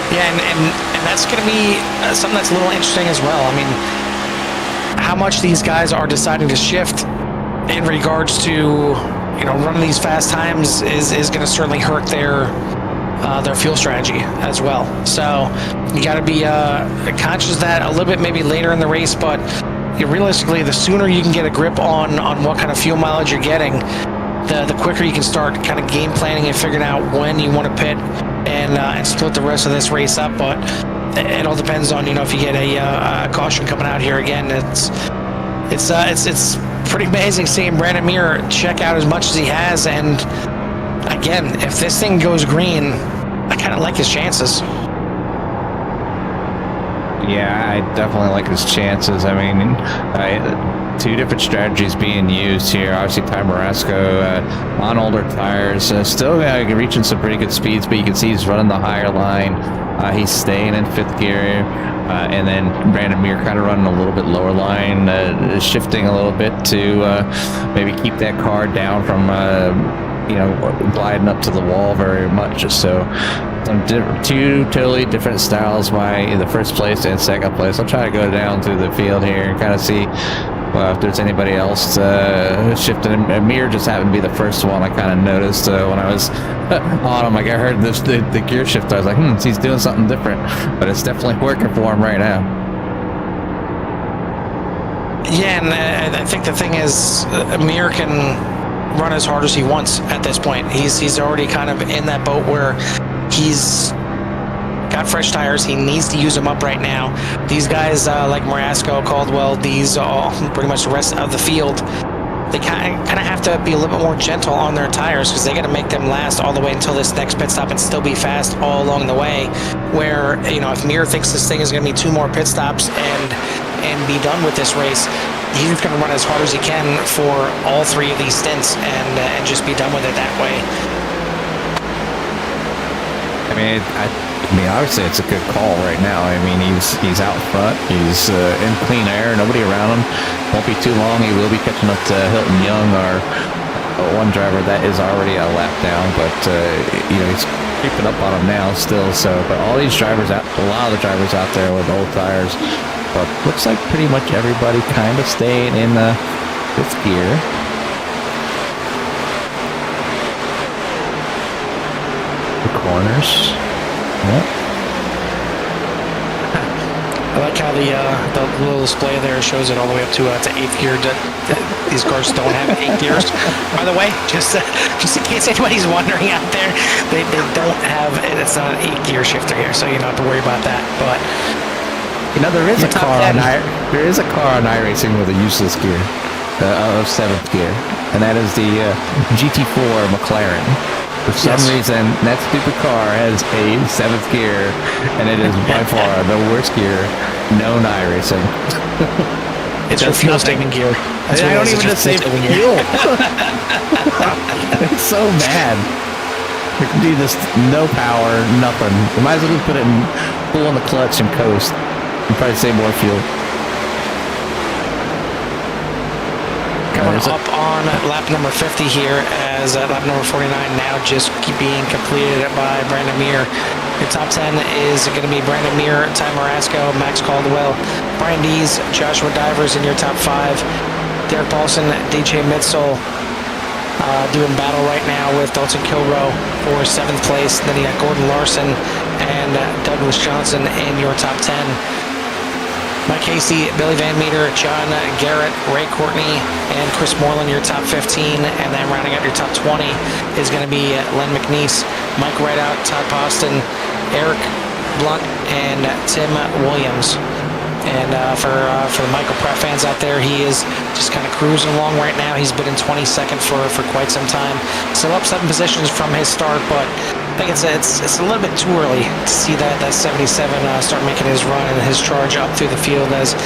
Yeah, and that's going to be something that's a little interesting as well. I mean, how much these guys are deciding to shift in regards to, running these fast times is going to certainly hurt their fuel strategy as well. So you got to be conscious of that a little bit maybe later in the race, but realistically, the sooner you can get a grip on what kind of fuel mileage you're getting, the quicker you can start kind of game planning and figuring out when you want to pit and split the rest of this race up. But it all depends on if you get a caution coming out here again. It's pretty amazing seeing Brandon Mir check out as much as he has. And again, if this thing goes green, I kind of like his chances. Yeah, I definitely like his chances. I mean, two different strategies being used here. Obviously, Ty Marasco on older tires, still reaching some pretty good speeds, but you can see he's running the higher line. He's staying in fifth gear, and then Brandon Mir kind of running a little bit lower line, shifting a little bit to maybe keep that car down from gliding up to the wall very much. So two totally different styles by the first place and second place. I'll try to go down through the field here and kind of see if there's anybody else shifting. Mir just happened to be the first one I kind of noticed when I was on him. Like I heard the gear shift, I was like, he's doing something different, but it's definitely working for him right now. Yeah, and I think the thing is, Mir can run as hard as he wants at this point. He's already kind of in that boat where he's got fresh tires. He needs to use them up right now. These guys like Marasco, Caldwell, these all pretty much the rest of the field, they kind of have to be a little bit more gentle on their tires because they got to make them last all the way until this next pit stop and still be fast all along the way. Where if Mir thinks this thing is going to be 2 more pit stops and be done with this race, he's just going to run as hard as he can for all 3 of these stints and just be done with it that way. I mean, obviously it's a good call right now. I mean, he's out front. He's in clean air. Nobody around him. Won't be too long. He will be catching up to Hilton Young, our one driver that is already a lap down. But he's creeping up on him now still. So, but all these drivers a lot of the drivers out there with old tires. But looks like pretty much everybody kind of staying in fifth gear. The corners. Yep. I like how the little display there shows it all the way up to 8th gear. These cars don't have 8 gears. By the way, just in case anybody's wondering out there, they don't have. It's not an 8 gear shifter here, so you don't have to worry about that. But there is a car on iRacing with a useless gear of 7th gear, and that is the GT4 McLaren. For some Yes. reason, that stupid car has a 7th gear, and it is by far the worst gear known to iRacing. It's your does fuel nothing. saving gear. That's I what it don't is, even it's just say your fuel-saving gear. fuel. It's so bad. It can do this, no power, nothing. You might as well just put it in full on the clutch and coast. You probably save more fuel. Coming There's a- up on lap number 50 here as lap number 49 now just being completed by Brandon Muir. Your top 10 is going to be Brandon Muir, Ty Marasco, Max Caldwell, Brian Dees, Joshua Divers in your top 5. Derek Paulson, DJ Mitzel doing battle right now with Dalton Kilrow for 7th place. Then you got Gordon Larson and Douglas Johnson in your top 10. Mike Casey, Billy Van Meter, John Garrett, Ray Courtney, and Chris Moreland, your top 15. And then rounding out your top 20 is going to be Len McNeese, Mike Rideout, Todd Poston, Eric Blunt, and Tim Williams. And for the Michael Pratt fans out there, he is just kind of cruising along right now. He's been in 22nd for quite some time. Still up 7 positions from his start, but I think it's a little bit too early to see that 77 start making his run and his charge up through the field, as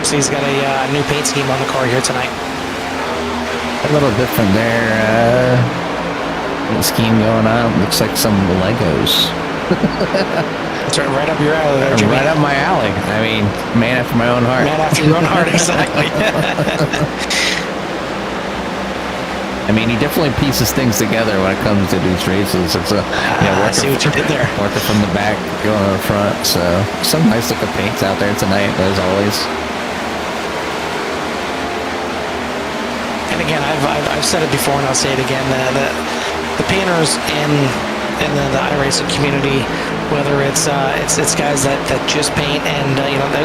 so he's got a new paint scheme on the car here tonight. A little different there. Scheme going on. Looks like some Legos. It's right up your alley there, Jimmy. Right up my alley. I mean, man after my own heart. Man after your own heart, exactly. I mean, he definitely pieces things together when it comes to these races. It's I see what you did there. Working from the back, going to the front. So some nice looking paints out there tonight, as always. And again, I've said it before and I'll say it again. The painters in the iRacing community, whether it's guys that just paint and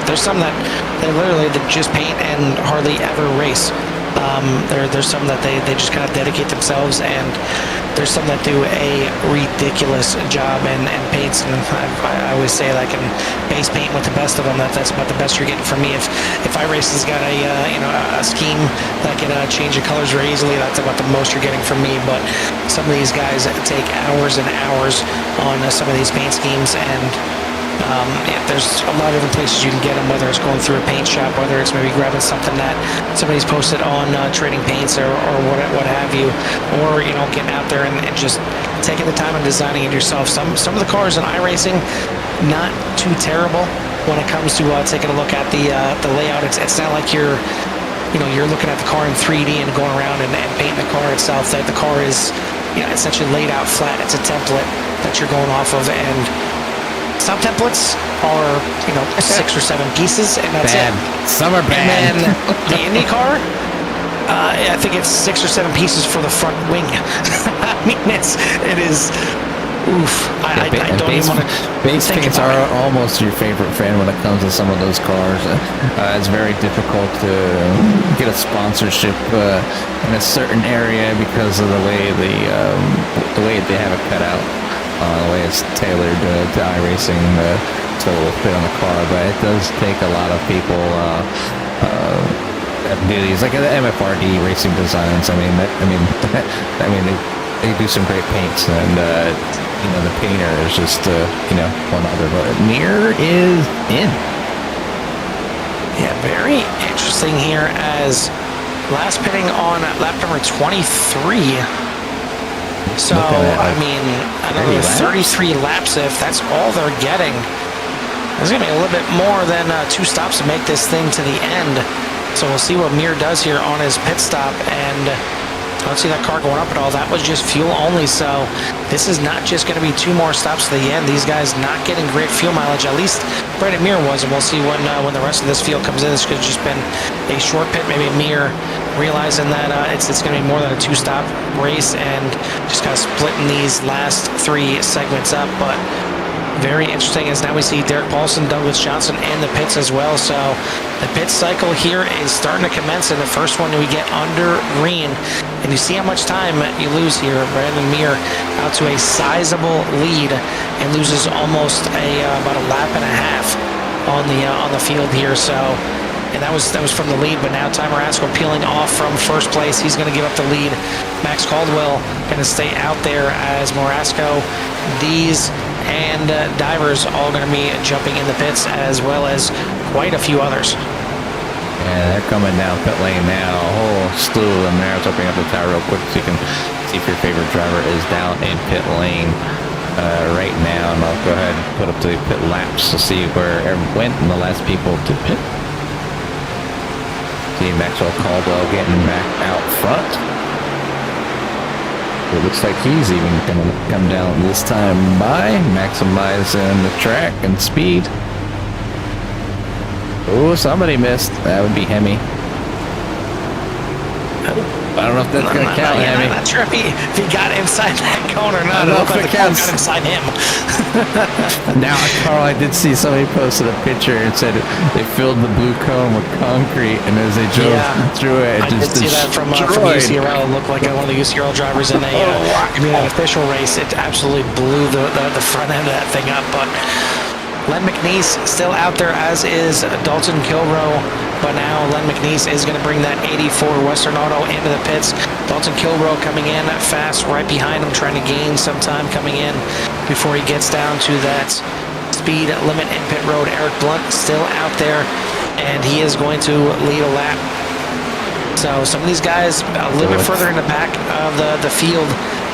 there's some that literally that just paint and hardly ever race. There's some that they just kind of dedicate themselves, and there's some that do a ridiculous job and paints. And I always say that I can base paint with the best of them. That's about the best you're getting from me. If iRacing's got a scheme that can change the colors very easily, that's about the most you're getting from me. But some of these guys take hours and hours on some of these paint schemes, and there's a lot of different places you can get them, whether it's going through a paint shop, whether it's maybe grabbing something that somebody's posted on Trading Paints or what have you, or getting out there and just taking the time and designing it yourself. Some of the cars in iRacing, not too terrible when it comes to taking a look at the layout. It's not like you're looking at the car in 3D and going around and painting the car itself. That the car is essentially laid out flat. It's a template that you're going off of, and some templates are 6 or 7 pieces, and that's Bad. it. Some are bad. And then the Indy car, I think it's 6 or 7 pieces for the front wing. I mean, it is. Oof. I don't even want to. Base paints are almost your favorite friend when it comes to some of those cars. It's very difficult to get a sponsorship in a certain area because of the way they have it cut out. The way it's tailored to iRacing to fit on the car, but it does take a lot of people that do these, like the MFRD Racing Designs. I mean, they do some great paints, and the painter is just one other. But Mir is in. Yeah, very interesting here as last pitting on lap number 23. So, I mean, another 33 laps, if that's all they're getting. There's going to be a little bit more than 2 stops to make this thing to the end. So we'll see what Mir does here on his pit stop. And I don't see that car going up at all. That was just fuel only. So this is not just going to be 2 more stops to the end. These guys not getting great fuel mileage. At least Brandon Mir was. And we'll see when the rest of this field comes in. This could have just been a short pit. Maybe Mir realizing that it's going to be more than a 2-stop race and just kind of splitting these last 3 segments up. But very interesting as now we see Derek Paulson, Douglas Johnson in the pits as well. So the pit cycle here is starting to commence, and the first one we get under green. And you see how much time you lose here. Brandon Mir out to a sizable lead and loses almost about a lap and a half on the field here. So and that was from the lead. But now Ty Marasco peeling off from first place. He's going to give up the lead. Max Caldwell going to stay out there as Marasco, Dees, and Divers all going to be jumping in the pits, as well as quite a few others. Yeah, they're coming down pit lane now. A whole slew of them there. Let's open up the tire real quick so you can see if your favorite driver is down in pit lane right now. And I'll go ahead and put up the pit laps to see where everyone went and the last people to pit. See Maxwell Caldwell getting back out front. It looks like he's even going to come down this time by, maximizing the track and speed. Oh, somebody missed. That would be Hemi. I don't know if that's going to count, Hemi. I'm not sure if he got inside that cone or not. I don't know if It it got counts. inside him. Now, Carl, I did see somebody posted a picture and said they filled the blue cone with concrete, and as they drove through it, I it did just see that from destroyed. UCRL. It looked like one of the UCRL drivers in an official race. It absolutely blew the front end of that thing up. But Len McNeese still out there, as is Dalton Kilrow. But now Len McNeese is going to bring that 84 Western Auto into the pits. Dalton Kilrow coming in fast right behind him, trying to gain some time coming in before he gets down to that speed limit in pit road. Eric Blunt still out there, and he is going to lead a lap. So some of these guys a little bit further in the back of the field,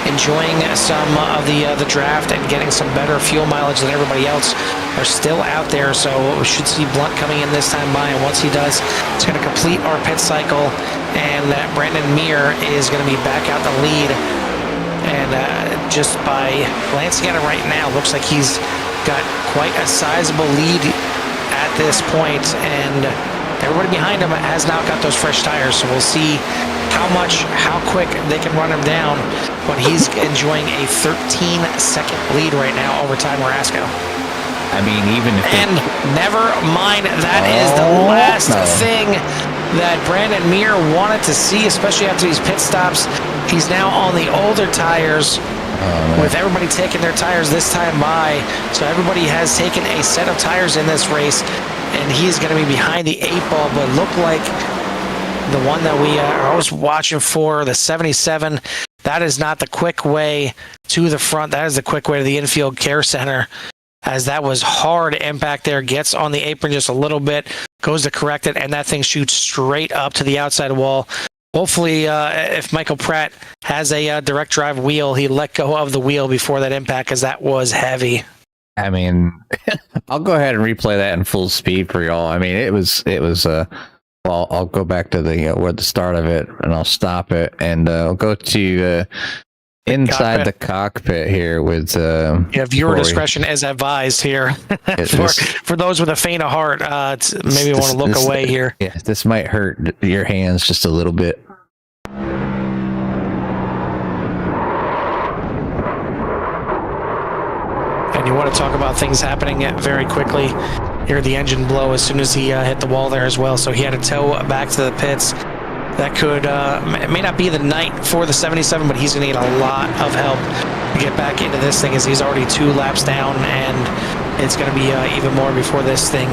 enjoying some of the draft and getting some better fuel mileage than everybody else, are still out there. So we should see Blunt coming in this time by, and once he does, it's going to complete our pit cycle, and that Brandon Meir is going to be back out the lead. And just by glancing at it right now, looks like he's got quite a sizable lead at this point, and everybody behind him has now got those fresh tires, so we'll see how quick they can run him down. But he's enjoying a 13-second lead right now over Ty Marasco. I mean, even if And never mind, that is the last thing that Brandon Meir wanted to see, especially after these pit stops. He's now on the older tires, with everybody taking their tires this time by. So everybody has taken a set of tires in this race, and he's going to be behind the 8-ball, but look like the one that we are always watching for, the 77, that is not the quick way to the front. That is the quick way to the infield care center, as that was hard impact there. Gets on the apron just a little bit, goes to correct it, and that thing shoots straight up to the outside wall. Hopefully, if Michael Pratt has a direct drive wheel, he let go of the wheel before that impact, because that was heavy. I mean, I'll go ahead and replay that in full speed for y'all. I mean, it was well, I'll go back to the start of it, and I'll stop it, and I'll go to inside the cockpit here with Viewer discretion is advised here. for those with a faint of heart, maybe want to look away here. Yeah, this might hurt your hands just a little bit. And you want to talk about things happening very quickly. Hear the engine blow as soon as he hit the wall there as well. So he had to tow back to the pits. That could, it may not be the night for the 77, but he's going to need a lot of help to get back into this thing, as he's already 2 laps down, and it's going to be even more before this thing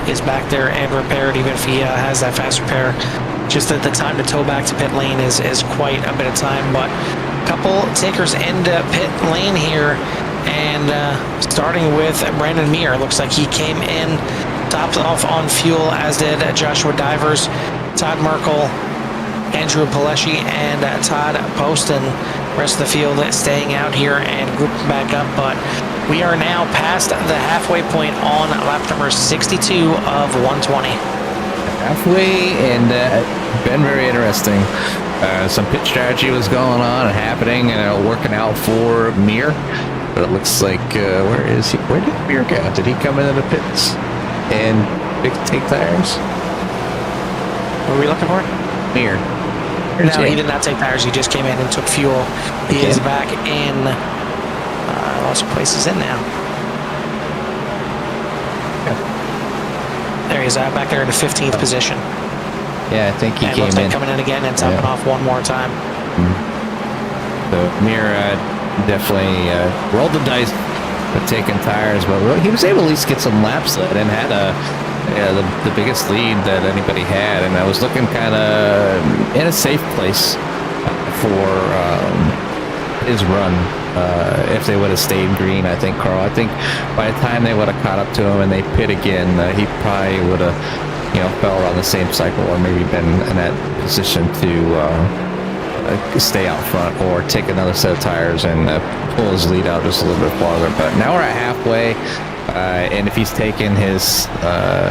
is back there and repaired, even if he has that fast repair. Just that the time to tow back to pit lane is quite a bit of time, but a couple takers into pit lane here, and starting with Brandon Meir. Looks like he came in, topped off on fuel, as did Joshua Divers, Todd Merkel, Andrew Palesci, and Todd Poston. Rest of the field staying out here and grouping back up, but we are now past the halfway point on lap number 62 of 120. Halfway, and been very interesting. Some pit strategy was going on and happening, and working out for Meir. But it looks like where is he? Where did Meir go? Did he come into the pits and take tires? What are we looking for? Meir. No, he did not take tires. He just came in and took fuel. He is back in. Lost places in now. There he is, back there in the 15th position. Yeah, I think he and came looks like in. Coming in again and topping off one more time. So Meir definitely rolled the dice with taking tires, but he was able to at least get some laps in, and had yeah, the biggest lead that anybody had, and I was looking kind of in a safe place for his run. If they would have stayed green, I think, Carl. I think by the time they would have caught up to him and they pit again, he probably would have, fell around the same cycle, or maybe been in that position to stay out front or take another set of tires and pull his lead out just a little bit farther. But now we're at halfway. And if he's taken his,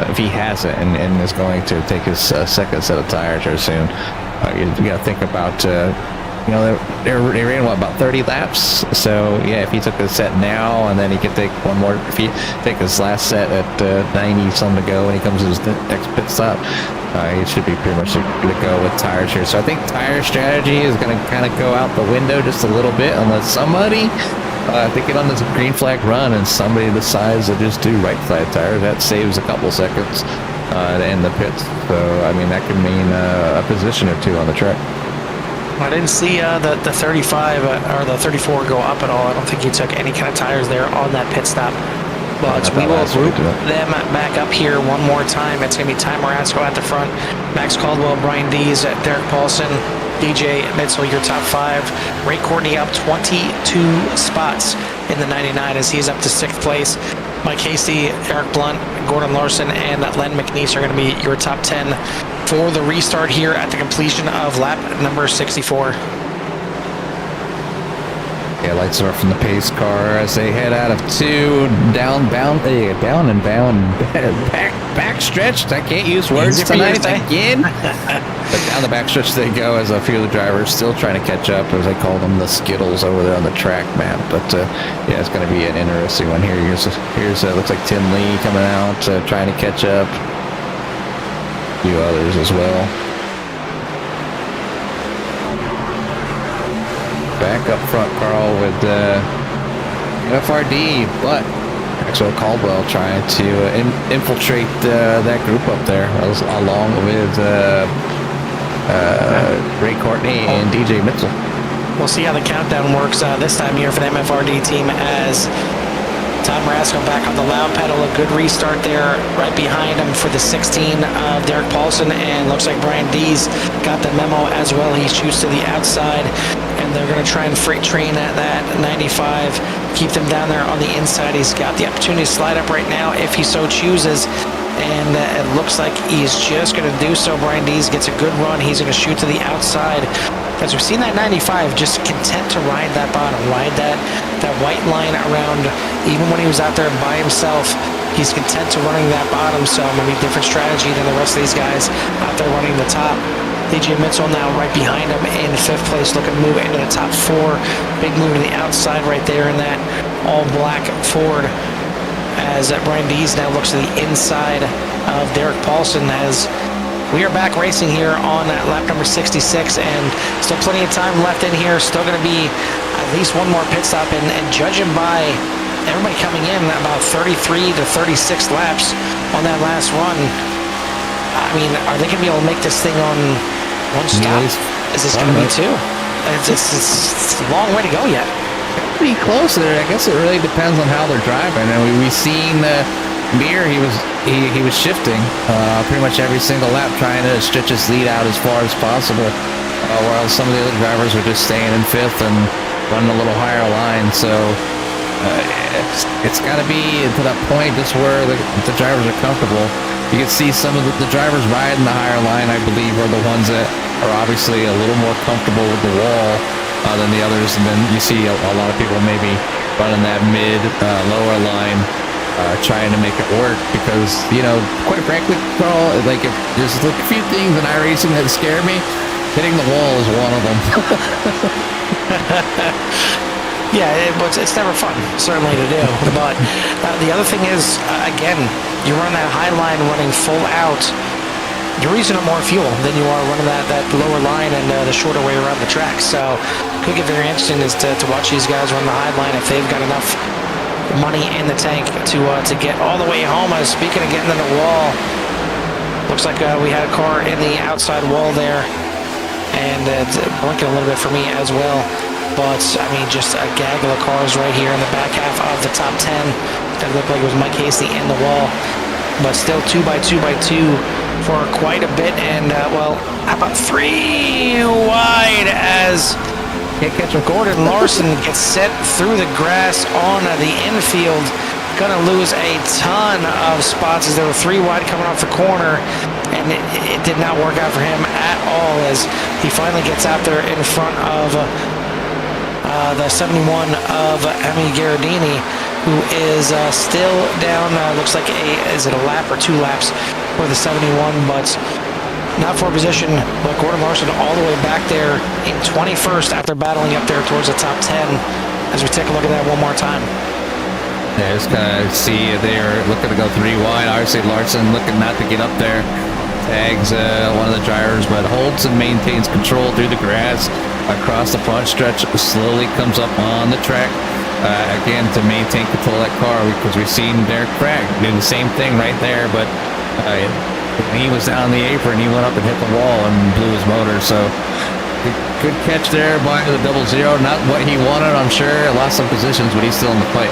if he hasn't and is going to take his second set of tires here soon, you got to think about, they ran about 30 laps. So yeah, if he took a set now and then he could take one more, if he take his last set at 90 something to go when he comes to his next pit stop, he should be pretty much good to go with tires here. So I think tire strategy is going to kind of go out the window just a little bit unless somebody. If they get on this green flag run and somebody decides to just do right side tires, that saves a couple seconds to end the pits. So, I mean, that could mean a position or two on the track. I didn't see the 35 or the 34 go up at all. I don't think he took any kind of tires there on that pit stop. But we will group them back up here one more time. It's going to be Ty Marasco at the front, Max Caldwell, Brian Dees, Derek Paulson, DJ Mitzel, your top 5. Ray Courtney up 22 spots in the 99 as he's up to 6th place. Mike Hasty, Eric Blunt, Gordon Larson, and Len McNeese are going to be your top 10 for the restart here at the completion of lap number 64. Yeah, lights are from the pace car as they head out of 2, down and bound, back stretched. I can't use words tonight again. But down the back stretch they go as a few of the drivers still trying to catch up, as they call them, the Skittles over there on the track map. But yeah, it's going to be an interesting one here. Here's looks like Tim Lee coming out, trying to catch up. A few others as well. Back up front, Carl, with FRD, but Maxwell Caldwell trying to infiltrate that group up there, along with Ray Courtney and DJ Mitzel. We'll see how the countdown works this time here for the MFRD team as Tom Marasco back on the loud pedal. A good restart there right behind him for the 16 of Derek Paulson, and looks like Brian Dees got the memo as well. He shoots to the outside, and they're going to try and freight train that 95, keep them down there on the inside. He's got the opportunity to slide up right now if he so chooses, and it looks like he's just going to do so. Brian Dees gets a good run. He's going to shoot to the outside. As we've seen that 95 just content to ride that bottom, ride that white line around. Even when he was out there by himself, he's content to running that bottom. So maybe a different strategy than the rest of these guys out there running the top. DJ Mitzel now right behind him in 5th place, looking to move into the top 4. Big move to the outside right there in that all-black Ford. As Brian Dees now looks to the inside of Derek Paulson as we are back racing here on lap number 66, and still plenty of time left in here. Still going to be at least one more pit stop, and judging by everybody coming in about 33 to 36 laps on that last run, I mean, are they going to be able to make this thing on one stop? Is this going to be 2? It's a long way to go yet. Pretty close there. I guess it really depends on how they're driving. And we've seen Beer, he was shifting pretty much every single lap, trying to stretch his lead out as far as possible, while some of the other drivers were just staying in 5th and running a little higher line. So it's got to be to that point just where the drivers are comfortable. You can see some of the drivers riding the higher line, I believe, are the ones that are obviously a little more comfortable with the wall than the others. And then you see a lot of people maybe running that lower line, trying to make it work, because, quite frankly, Carl, like, if there's a few things in iRacing that scare me, hitting the wall is one of them. Yeah, it's never fun, certainly, to do. But the other thing is, again, you run that high line running full out, you're using up more fuel than you are running that lower line and the shorter way around the track. So it could get very interesting is to watch these guys run the high line if they've got enough money in the tank to get all the way home. Speaking of getting in the wall, looks like we had a car in the outside wall there, and it's blinking a little bit for me as well. But I mean, just a gaggle of cars right here in the back half of the top 10. It looked like it was Mike Hasty in the wall. but still 2 by 2 by 2 for quite a bit. And well, how about 3 wide as Can't catch him. Gordon Larson gets set through the grass on the infield. Gonna lose a ton of spots as there were 3 wide coming off the corner, and it did not work out for him at all as he finally gets out there in front of the 71 of Emi Gherardini, who is still down, looks like is it a lap or 2 laps for the 71, but not for a position. But Gordon Larson all the way back there in 21st after battling up there towards the top 10 as we take a look at that one more time. Yeah, just kind of see they're looking to go 3 wide. Obviously, Larson looking not to get up there. Tags one of the drivers, but holds and maintains control through the grass across the front stretch. Slowly comes up on the track again to maintain control of that car, because we've seen Derek Craig do the same thing right there. But when he was down the apron, he went up and hit the wall and blew his motor. So good catch there by the 00. Not what he wanted, I'm sure. Lost some positions, but he's still in the fight.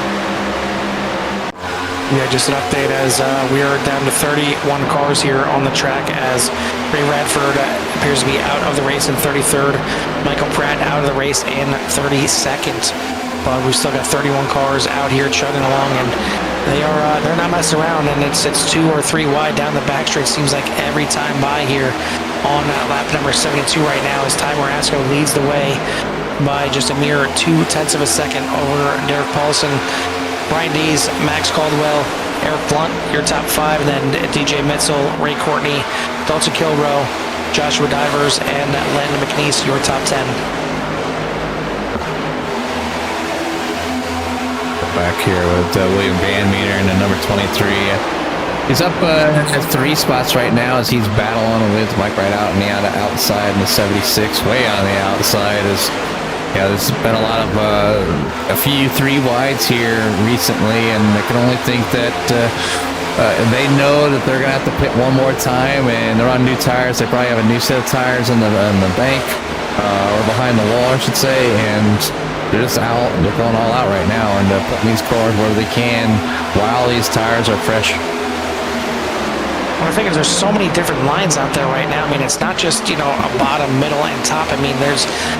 Yeah, just an update as we are down to 31 cars here on the track as Ray Radford appears to be out of the race in 33rd. Michael Pratt out of the race in 32nd. But we've still got 31 cars out here chugging along, and they're not messing around, and it's 2 or 3 wide down the backstretch. Seems like every time by here on lap number 72 right now as Ty Marasco leads the way by just a mere 0.2 of a second over Derek Paulson. Brian Dees, Max Caldwell, Eric Blunt, your top 5, and then DJ Mitzel, Ray Courtney, Dalton Kilrow, Joshua Divers, and Landon McNeese, your top 10. Back here with William Van Meter in the number 23. He's up at 3 spots right now as he's battling with Mike Rideout on the outside, and the 76 way on the outside. Yeah, there's been a lot of a few 3 wides here recently, and I can only think that they know that they're gonna have to pit one more time, and they're on new tires. They probably have a new set of tires in the bank or behind the wall, I should say, and they're just out. They're going all out right now, and putting these cars where they can while these tires are fresh. Well, the thing is, there's so many different lines out there right now. I mean, it's not just, a bottom, middle, and top. I mean,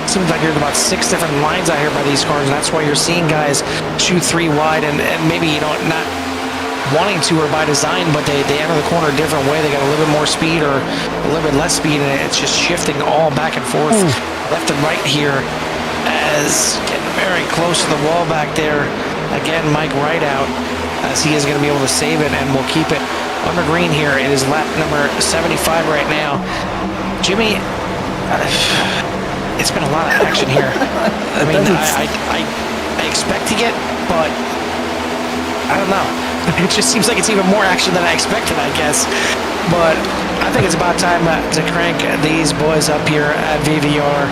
seems like there's about 6 different lines out here by these cars, and that's why you're seeing guys shoot 3 wide, and maybe, not wanting to or by design, but they enter the corner a different way. They got a little bit more speed or a little bit less speed, and it's just shifting all back and forth, left and right here, as getting very close to the wall back there. Again, Mike Rideout, as he is going to be able to save it, and we'll keep it under green here. It is lap number 75 right now. Jimmy, it's been a lot of action here. I mean, I expecting it, but I don't know. It just seems like it's even more action than I expected, I guess. But I think it's about time to crank these boys up here at VVR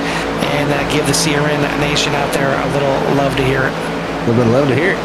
and give the CRN Nation out there a little love to hear it. A little bit of love to hear it.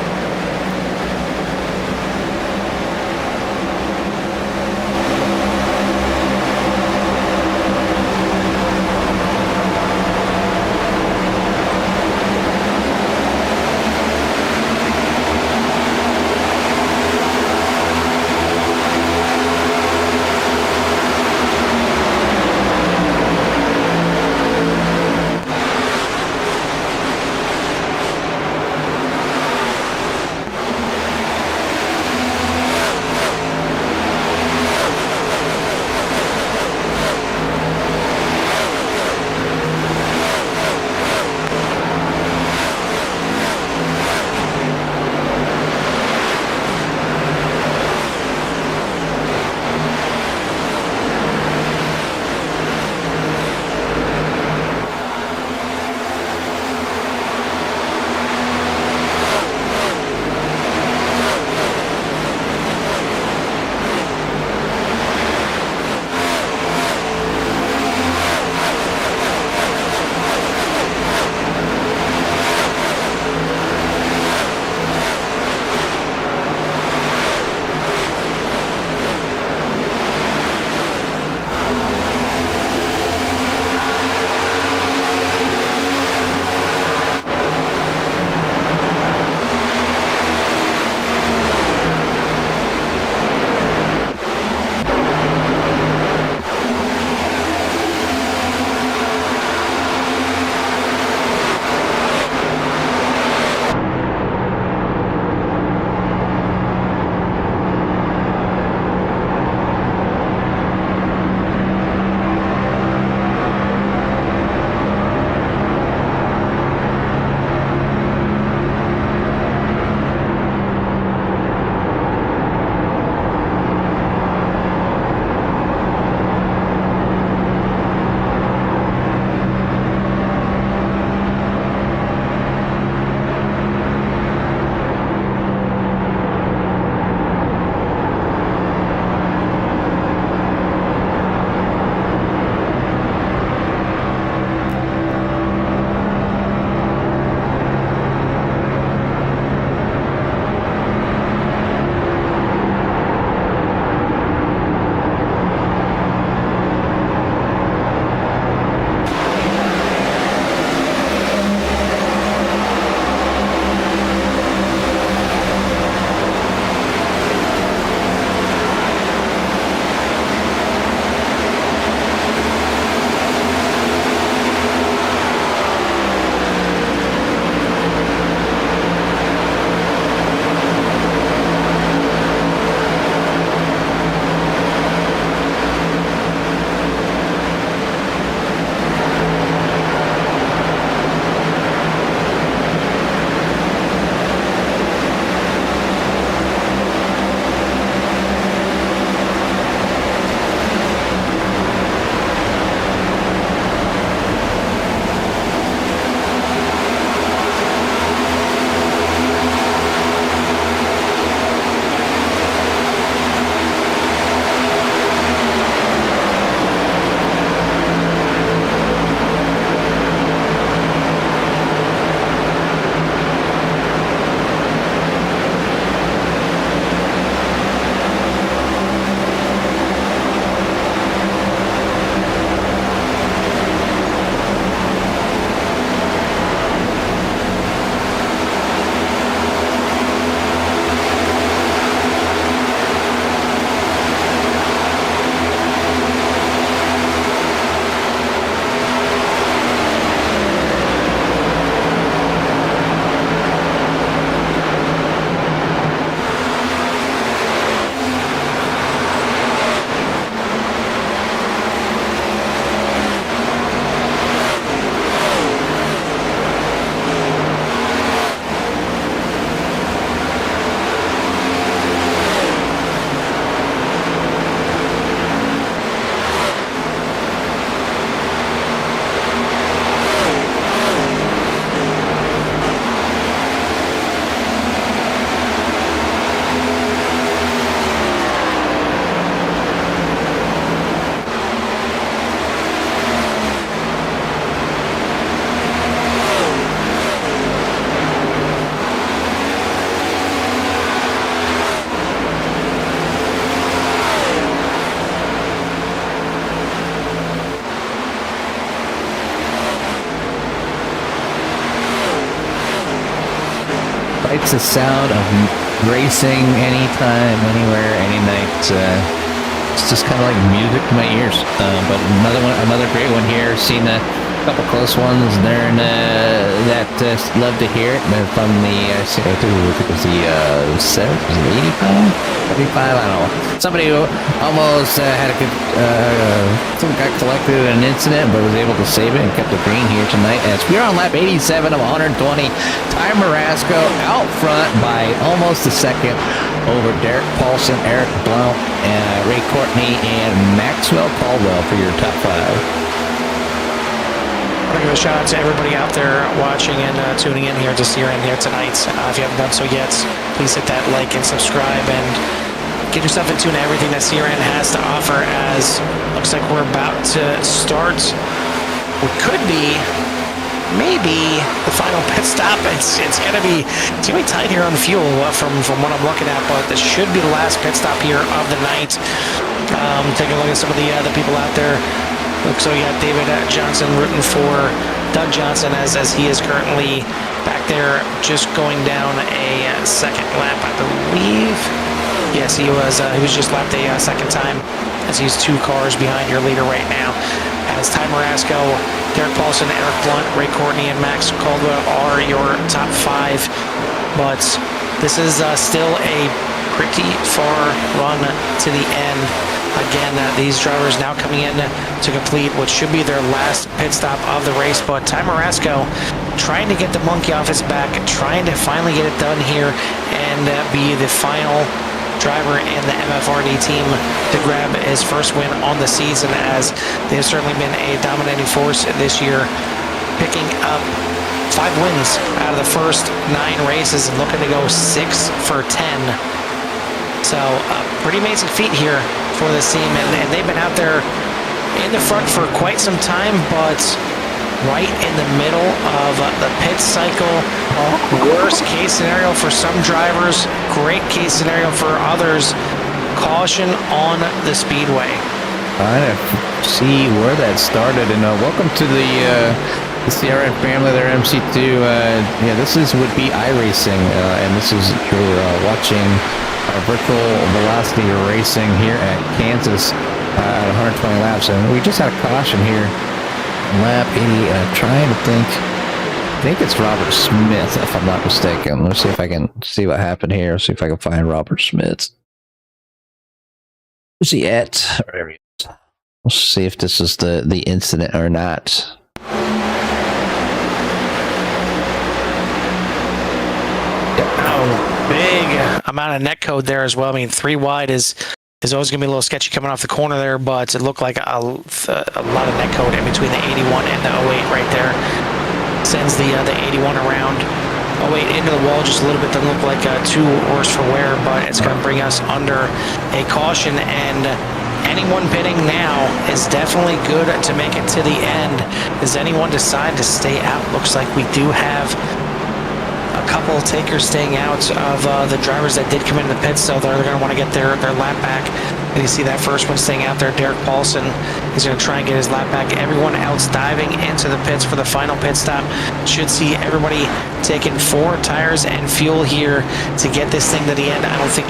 It's the sound of racing anytime, anywhere, any night. It's just kind of like music to my ears. But another great one here. Seen a couple close ones there, and that love to hear it. But from the I think it was the 85, 75. I don't know. Somebody who almost had a good. Some got collected in an incident, but was able to save it and kept it green here tonight. As we're on lap 87 of 120, Ty Marasco out front by almost a second over Derek Paulson, Eric Blount, Ray Courtney, and Maxwell Caldwell for your top 5. I want to give a shout out to everybody out there watching and tuning in here to CRN here tonight. If you haven't done so yet, please hit that like and subscribe and get yourself in tune to everything that CRN has to offer, as looks like we're about to start what could be maybe the final pit stop. It's gonna be tight here on the fuel from what I'm looking at, but this should be the last pit stop here of the night. Take a look at some of the people out there. So you got David Johnson rooting for Doug Johnson as he is currently back there just going down a second lap, I believe. Yes, he was just lapped a second time, as he's 2 cars behind your leader right now. As Ty Marasco, Derek Paulson, Eric Blount, Ray Courtney, and Max Caldwell are your top 5. But this is still a pretty far run to the end. Again, these drivers now coming in to complete what should be their last pit stop of the race. But Ty Marasco trying to get the monkey off his back, trying to finally get it done here and be the final driver in the MFRD team to grab his first win on the season, as they've certainly been a dominating force this year, picking up 5 wins out of the first 9 races and looking to go 6 for 10. So a pretty amazing feat here for this team, and they've been out there in the front for quite some time, but right in the middle of the pit cycle. Worst case scenario for some drivers, great case scenario for others. Caution on the speedway. I see where that started, and welcome to the CRN family there, MC2. This would be iRacing, and this is you're watching virtual velocity racing here at Kansas at 120 laps, and we just had a caution here. Lap 80, trying to think. I think it's Robert Smith, if I'm not mistaken. Let's see if I can see what happened here. See if I can find Robert Smith. Where's he at? There he is. We'll see if this is the incident or not. Oh, big amount of net code there as well. I mean, 3 wide is always going to be a little sketchy coming off the corner there, but it looked like a lot of net code in between the 81 and the 08 right there. Sends the 81 around. 08 into the wall just a little bit. Doesn't look like too worse for wear, but it's going to bring us under a caution, and anyone pitting now is definitely good to make it to the end. Does anyone decide to stay out? Looks like we do have a couple of takers staying out of the drivers that did come into the pits, so they're going to want to get their lap back. And you see that first one staying out there, Derek Paulson. He's going to try and get his lap back. Everyone else diving into the pits for the final pit stop. Should see everybody taking 4 tires and fuel here to get this thing to the end. I don't think,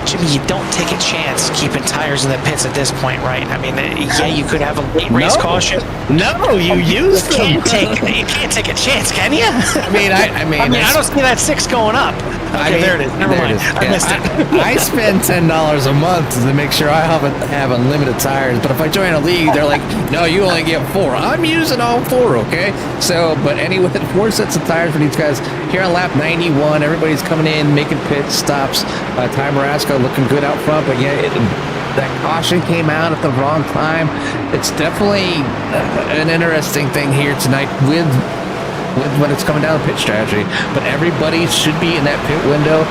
Jimmy, you don't take a chance keeping tires in the pits at this point, right? I mean, yeah, you could have a late race caution. No, you use them. You can't take a chance, can you? I don't see that 6 going up. Okay, there it is. Never mind. I missed it. I spend $10 a month to make sure I have unlimited tires, but if I join a league, they're like, no, you only get 4. I'm using all 4, okay? So, but anyway, 4 sets of tires for these guys. Here on lap 91, everybody's coming in, making pit stops. Ty Marasco looking good out front, but yeah, that caution came out at the wrong time. It's definitely an interesting thing here tonight with when it's coming down to pit strategy, but everybody should be in that pit window.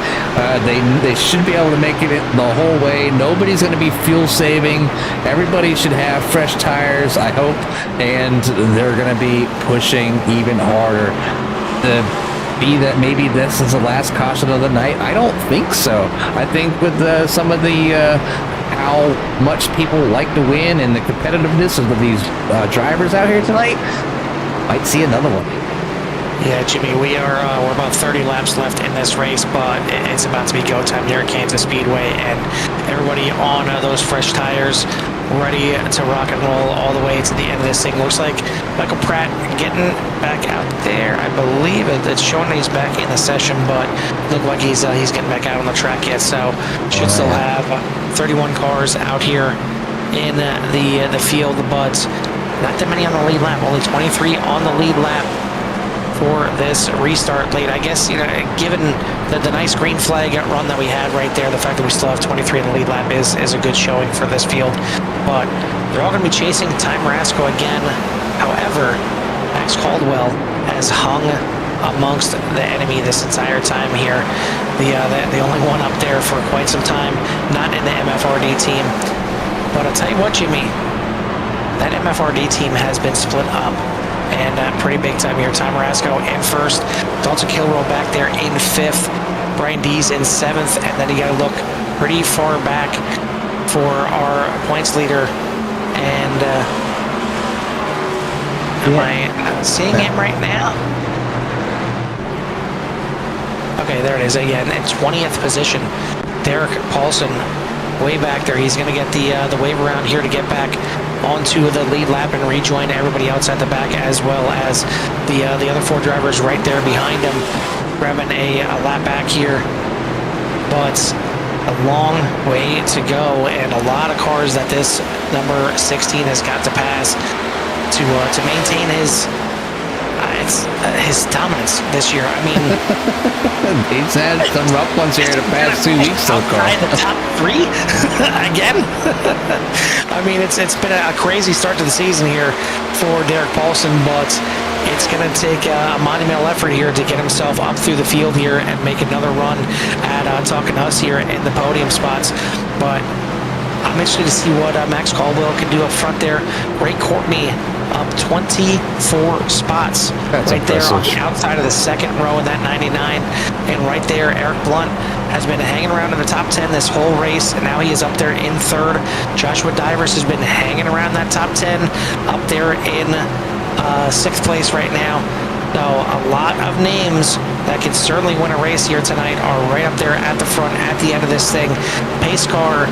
They should be able to make it the whole way. Nobody's going to be fuel saving. Everybody should have fresh tires, I hope, and they're going to be pushing even harder. That maybe this is the last caution of the night. I don't think so. I think with some of the how much people like to win and the competitiveness of these drivers out here tonight, might see another one. Yeah, Jimmy, we're about 30 laps left in this race, but it's about to be go time here at Kansas Speedway, and everybody on those fresh tires, ready to rock and roll all the way to the end of this thing. Looks like Michael Pratt getting back out there. I believe it's showing that he's back in the session, but look like he's getting back out on the track yet. So should still have 31 cars out here in the field, but not that many on the lead lap. Only 23 on the lead lap for this restart late. I guess, given the nice green flag run that we had right there, the fact that we still have 23 in the lead lap is a good showing for this field. But they're all going to be chasing Ty Marasco again. However, Max Caldwell has hung amongst the enemy this entire time here. The only one up there for quite some time, not in the MFRD team. But I'll tell you what, Jimmy, that MFRD team has been split up, and pretty big time here. Ty Marasco in first, Dalton Kilroy back there in fifth, Brian Dees in seventh, and then you got to look pretty far back for our points leader. And am I seeing him right now? Okay, there it is. Again, in 20th position, Derek Paulson way back there. He's going to get the wave around here to get back onto the lead lap and rejoin everybody else at the back, as well as the other four drivers right there behind him, grabbing a lap back here. But a long way to go, and a lot of cars that this number 16 has got to pass to maintain his dominance this year. I mean, he's had some rough ones here the past 2 weeks so far. The top three again. I mean, it's been a crazy start to the season here for Derek Paulson, but it's going to take a monumental effort here to get himself up through the field here and make another run at talking to us here in the podium spots. But I'm interested to see what Max Caldwell can do up front there. Ray Courtney up 24 spots. That's right impressive. there on the outside of the second row in that 99. And right there, Eric Blunt has been hanging around in the top 10 this whole race, and now he is up there in third. Joshua Divers has been hanging around that top 10, up there in sixth place right now. So a lot of names that can certainly win a race here tonight are right up there at the front at the end of this thing. Pace car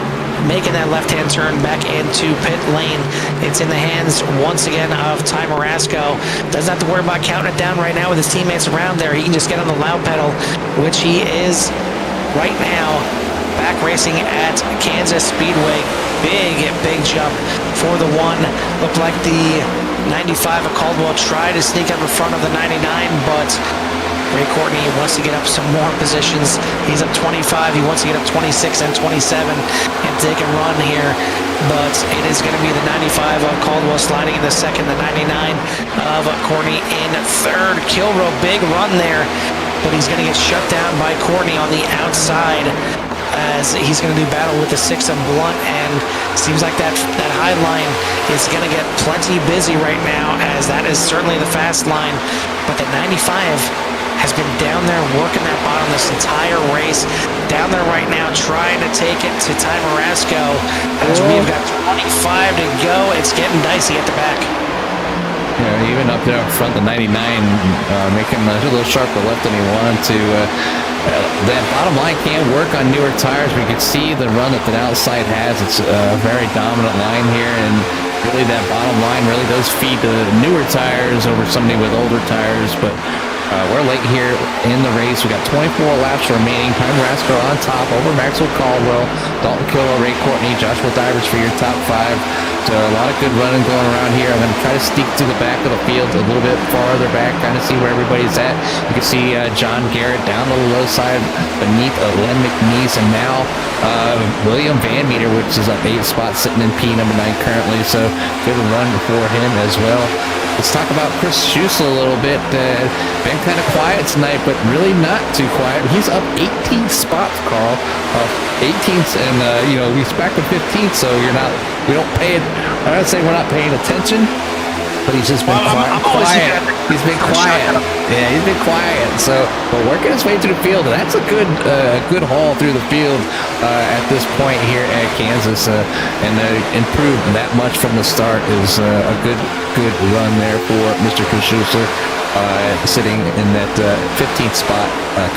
making that left-hand turn back into pit lane. It's in the hands once again of Ty Marasco. Doesn't have to worry about counting it down right now with his teammates around there. He can just get on the loud pedal, which he is right now. Back racing at Kansas Speedway. Big jump for the one. Looked like the 95 of Caldwell tried to sneak up in front of the 99, but Ray Courtney wants to get up some more positions. He's up 25. He wants to get up 26 and 27 and take a run here. But it is going to be the 95 of Caldwell sliding in the second, the 99 of Courtney in third. Kilroy, big run there, but he's going to get shut down by Courtney on the outside, as he's going to do battle with the 6 of Blunt, and seems like that high line is going to get plenty busy right now, as that is certainly the fast line. But the 95 has been down there working that bottom this entire race. Down there right now trying to take it to Ty Marasco, as we've got 25 to go. It's getting dicey at the back. Yeah, even up there up front, the 99 making a little sharper left than he wanted to. That bottom line can't work on newer tires. We can see the run that the outside has. It's a very dominant line here, and really that bottom line really does feed the newer tires over somebody with older tires. But we're late here in the race. We got 24 laps remaining. Ty Marasco on top over Maxwell Caldwell, Dalton Kilroy, Ray Courtney, Joshua Divers for your top 5. So a lot of good running going around here. I'm going to try to sneak to the back of the field a little bit farther back, kind of see where everybody's at. You can see John Garrett down on the low side beneath Len McNeese, and now William Van Meter, which is up 8 spots, sitting in P number 9 currently. So good run for him as well. Let's talk about Chris Schuessel a little bit. Been kind of quiet tonight, but really not too quiet. He's up 18 spots, Carl. 18th, and he's back to 15th. So we don't pay it. I'm not saying we're not paying attention, but he's just been I'm always quiet. looking at He's been quiet. Yeah, he's been quiet. So, but working his way through the field, and that's a good haul through the field at this point here at Kansas, and improved that much from the start is a good run there for Mr. Kushusler, sitting in that 15th spot,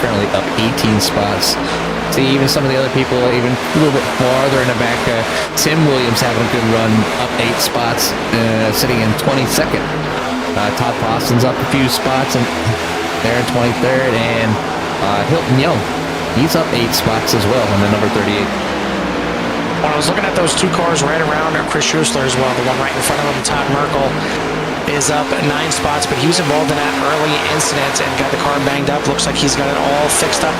currently up 18 spots. See, even some of the other people, even a little bit farther in the back, Tim Williams having a good run, up 8 spots, sitting in 22nd. Todd Poston's up a few spots, and they're in 23rd, and Hilton Young, he's up 8 spots as well in the number 38. When I was looking at those two cars right around Chris Schuessler as well, the one right in front of him, Todd Merkel, is up 9 spots, but he was involved in that early incident and got the car banged up. Looks like he's got it all fixed up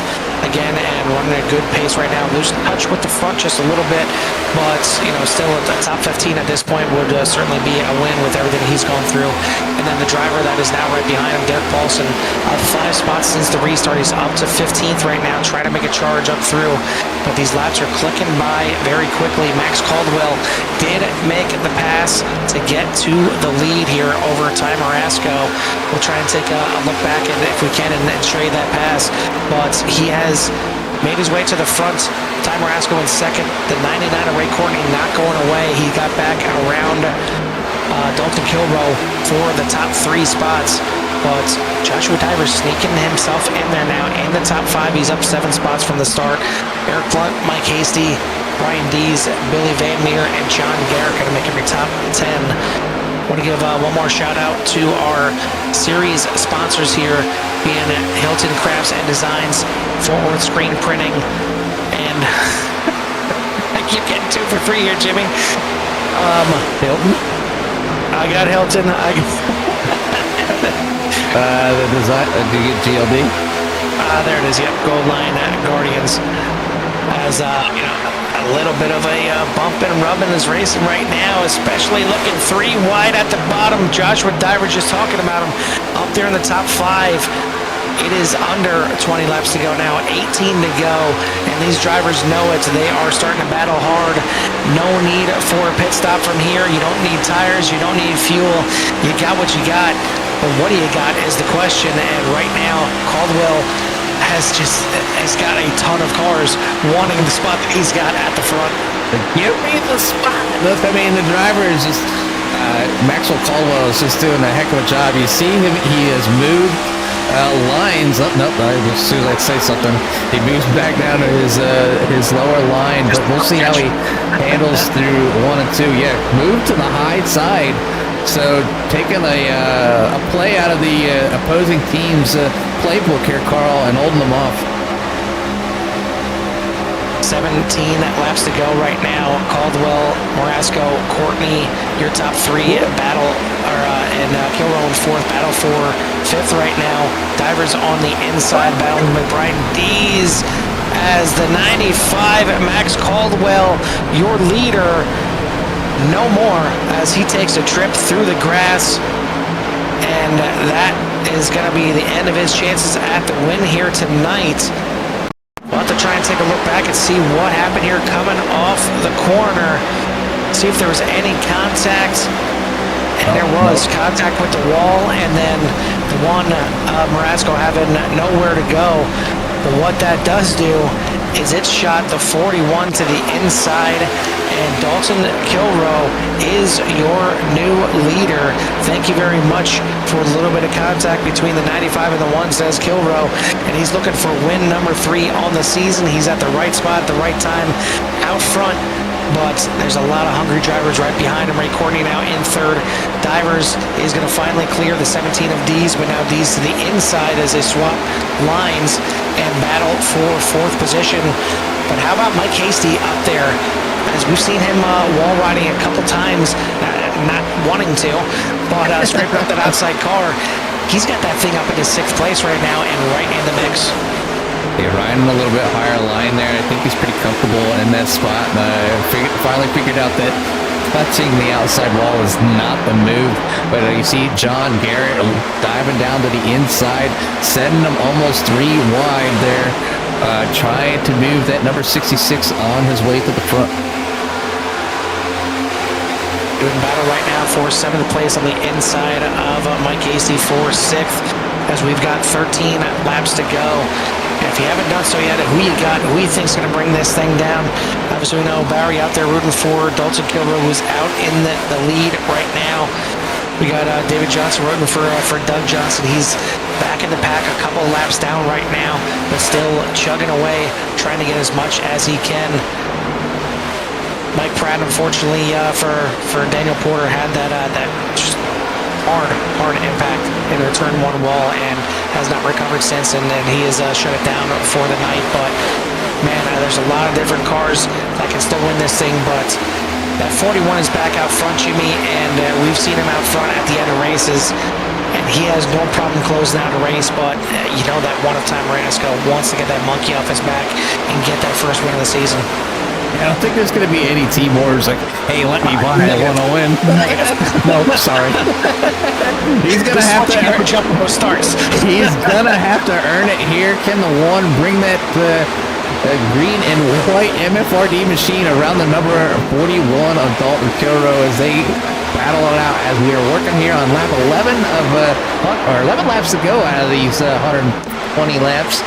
again and running at a good pace right now. Losing touch with the front just a little bit, but still at the top 15 at this point would certainly be a win with everything he's gone through. And then the driver that is now right behind him, Derek Paulson, 5 spots since the restart. He's up to 15th right now, trying to make a charge up through, but these laps are clicking by very quickly. Max Caldwell did make the pass to get to the lead here over Ty Marasco. We'll try and take a look back and if we can and show you that pass, but he has made his way to the front. Ty Marasco in second. The 99 of Ray Courtney not going away. He got back around Dalton Kilrow for the top 3 spots, but Joshua Divers sneaking himself in there now in the top 5. He's up 7 spots from the start. Eric Blunt, Mike Hasty, Brian Dees, Billy Van Meer, and John Garrett going to make every top 10. I want to give one more shout out to our series sponsors here, being Hilton Crafts and Designs, Fort Worth Screen Printing, and I keep getting 2 for free here, Jimmy. Hilton? I got Hilton. The design, do you get GLD? There it is. Yep, Gold Line Guardians. As a little bit of a bump and rub in his racing right now, especially looking 3 wide at the bottom. Joshua Divers, just talking about him, up there in the top 5. It is under 20 laps to go now, 18 to go, and these drivers know it. They are starting to battle hard. No need for a pit stop from here. You don't need tires. You don't need fuel. You got what you got, but what do you got is the question, and right now, Caldwell has got a ton of cars wanting the spot that he's got at the front. Give me the spot. Look, I mean, the driver is just, Maxwell Caldwell is just doing a heck of a job. You see him, he has moved lines up. Nope, as soon as I say something, he moves back down to his lower line, but we'll see how he handles through 1 and 2. Yeah, move to the high side. So taking a play out of the opposing team's playbook here, Carl, and holding them off. 17 laps to go right now. Caldwell, Marasco, Courtney, your top 3 battle, and Kilrow in 4th, battle for 5th right now. Divers on the inside, battling with Brian Dees as the 95, Max Caldwell, your leader, no more, as he takes a trip through the grass, and that is going to be the end of his chances at the win here tonight. We'll have to try and take a look back and see what happened here coming off the corner. See if there was any contact. And there was contact with the wall, and then the one Marasco having nowhere to go. But what that does do is it shot the 41 to the inside, and Dalton Kilrow is your new leader. Thank you very much for a little bit of contact between the 95 and the 1, says Kilrow, and he's looking for win number 3 on the season. He's at the right spot at the right time out front, but there's a lot of hungry drivers right behind him. Ray Courtney now in 3rd. Divers is going to finally clear the 17 of Dees, but now Dees to the inside as they swap lines and battle for 4th position. But how about Mike Hasty up there? As we've seen him wall riding a couple times, not wanting to, but scraping up that outside car. He's got that thing up in his 6th place right now and right in the mix. Yeah, riding a little bit higher line there. I think he's pretty comfortable in that spot. Finally figured out that touching the outside wall is not the move. But you see John Garrett diving down to the inside, sending him almost 3 wide there, trying to move that number 66 on his way to the front. doing battle right now for 7th place on the inside of Mike Hasty for 6th, as we've got 13 laps to go. And if you haven't done so yet, who you think's going to bring this thing down? Obviously, we know Barry out there rooting for Dalton Kilrow, who's out in the lead right now. We got David Johnson rooting for Doug Johnson. He's back in the pack, a couple laps down right now, but still chugging away, trying to get as much as he can. Mike Pratt, unfortunately, for Daniel Porter, had that just hard impact in the turn 1 wall and has not recovered since, and he has shut it down for the night. But man, there's a lot of different cars that can still win this thing, but that 41 is back out front, Jimmy, and we've seen him out front at the end of races, and he has no problem closing out a race. But you know that one-of-time Marasco wants to get that monkey off his back and get that first win of the season. I don't think there's going to be any team wars like, hey, let me buy, I want to win. No, sorry. He's going to have to jump when it starts. He's going to have to earn it here. Can the one bring that green and white MFRD machine around the number 41 of Dalton Kilrow as they battle it out, as we are working here on lap 11 or 11 laps to go out of these 120 laps.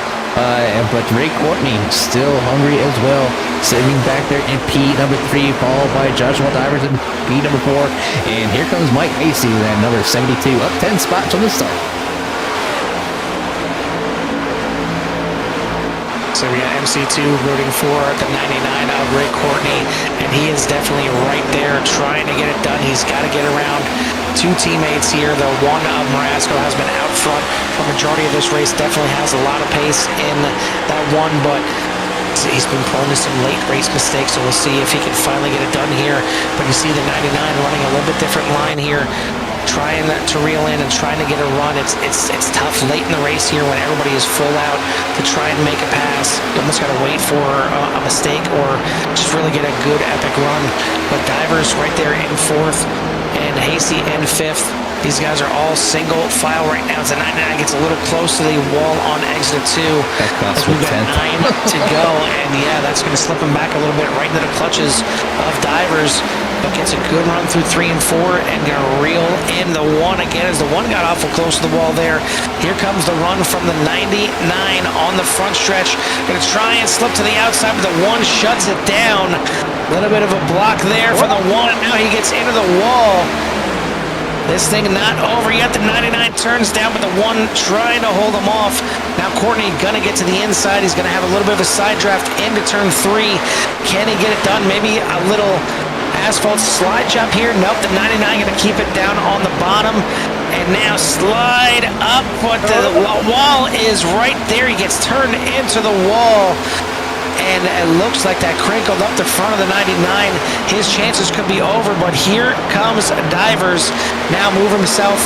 But Ray Courtney still hungry as well, sitting back there in P number 3, followed by Joshua Divers in P number 4. And here comes Mike Hasty at number 72, up 10 spots from the start. So we got MC2 rooting for the 99 of Ray Courtney, and he is definitely right there trying to get it done. He's got to get around 2 teammates here. The one of Marasco has been out front for the majority of this race, definitely has a lot of pace in that one, but he's been prone to some late race mistakes, so we'll see if he can finally get it done here. But you see the 99 running a little bit different line here, trying to reel in and trying to get a run. It's tough late in the race here when everybody is full out to try and make a pass. You almost got to wait for a mistake or just really get a good epic run. But Divers right there in 4th and Hasty in 5th. These guys are all single file right now. As the 99 gets a little close to the wall on exit 2. As we've got 9 to go, and yeah, that's going to slip him back a little bit right into the clutches of Divers. But gets a good run through 3 and 4 and going to reel in the 1 again as the 1 got awful close to the wall there. Here comes the run from the 99 on the front stretch. Going to try and slip to the outside, but the 1 shuts it down. A little bit of a block there for the 1, and now he gets into the wall. This thing not over yet. The 99 turns down, but the 1 trying to hold him off. Now Courtney gonna get to the inside. He's gonna have a little bit of a side draft into turn 3. Can he get it done? Maybe a little asphalt slide job here. Nope, the 99 gonna keep it down on the bottom. And now slide up, but the wall is right there. He gets turned into the wall. And it looks like that crinkled up the front of the 99. His chances could be over, but here comes Divers. Now move himself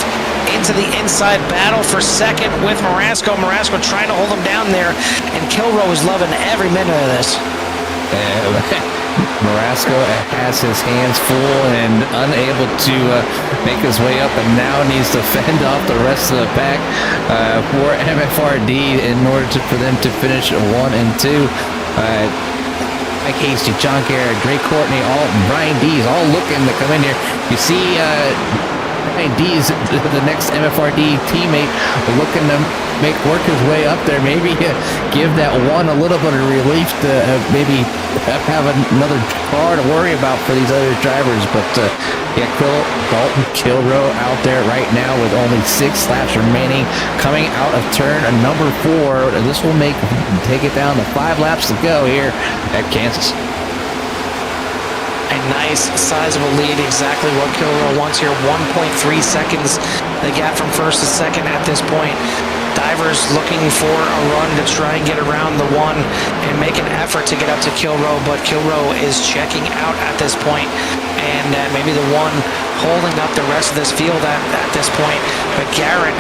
into the inside battle for 2nd with Marasco. Marasco trying to hold him down there, and Kilrow is loving every minute of this. Marasco has his hands full and unable to make his way up, and now needs to fend off the rest of the pack for MFRD in order for them to finish 1 and 2. Mike Hasty, John Garrett, Ray Courtney, Brian Dees, all looking to come in here. You see Brian Dees, the next MFRD teammate, looking to work his way up there. Maybe give that 1 a little bit of relief to maybe have another car to worry about for these other drivers. But Dalton Kilrow out there right now with only 6 laps remaining, coming out of turn number 4. This will take it down to 5 laps to go here at Kansas. A nice sizable lead, exactly what Kilrow wants here. 1.3 seconds the gap from 1st to 2nd at this point. Divers looking for a run to try and get around the 1 and make an effort to get up to Kilrow, but Kilrow is checking out at this point, and maybe the 1 holding up the rest of this field at this point. But Garrett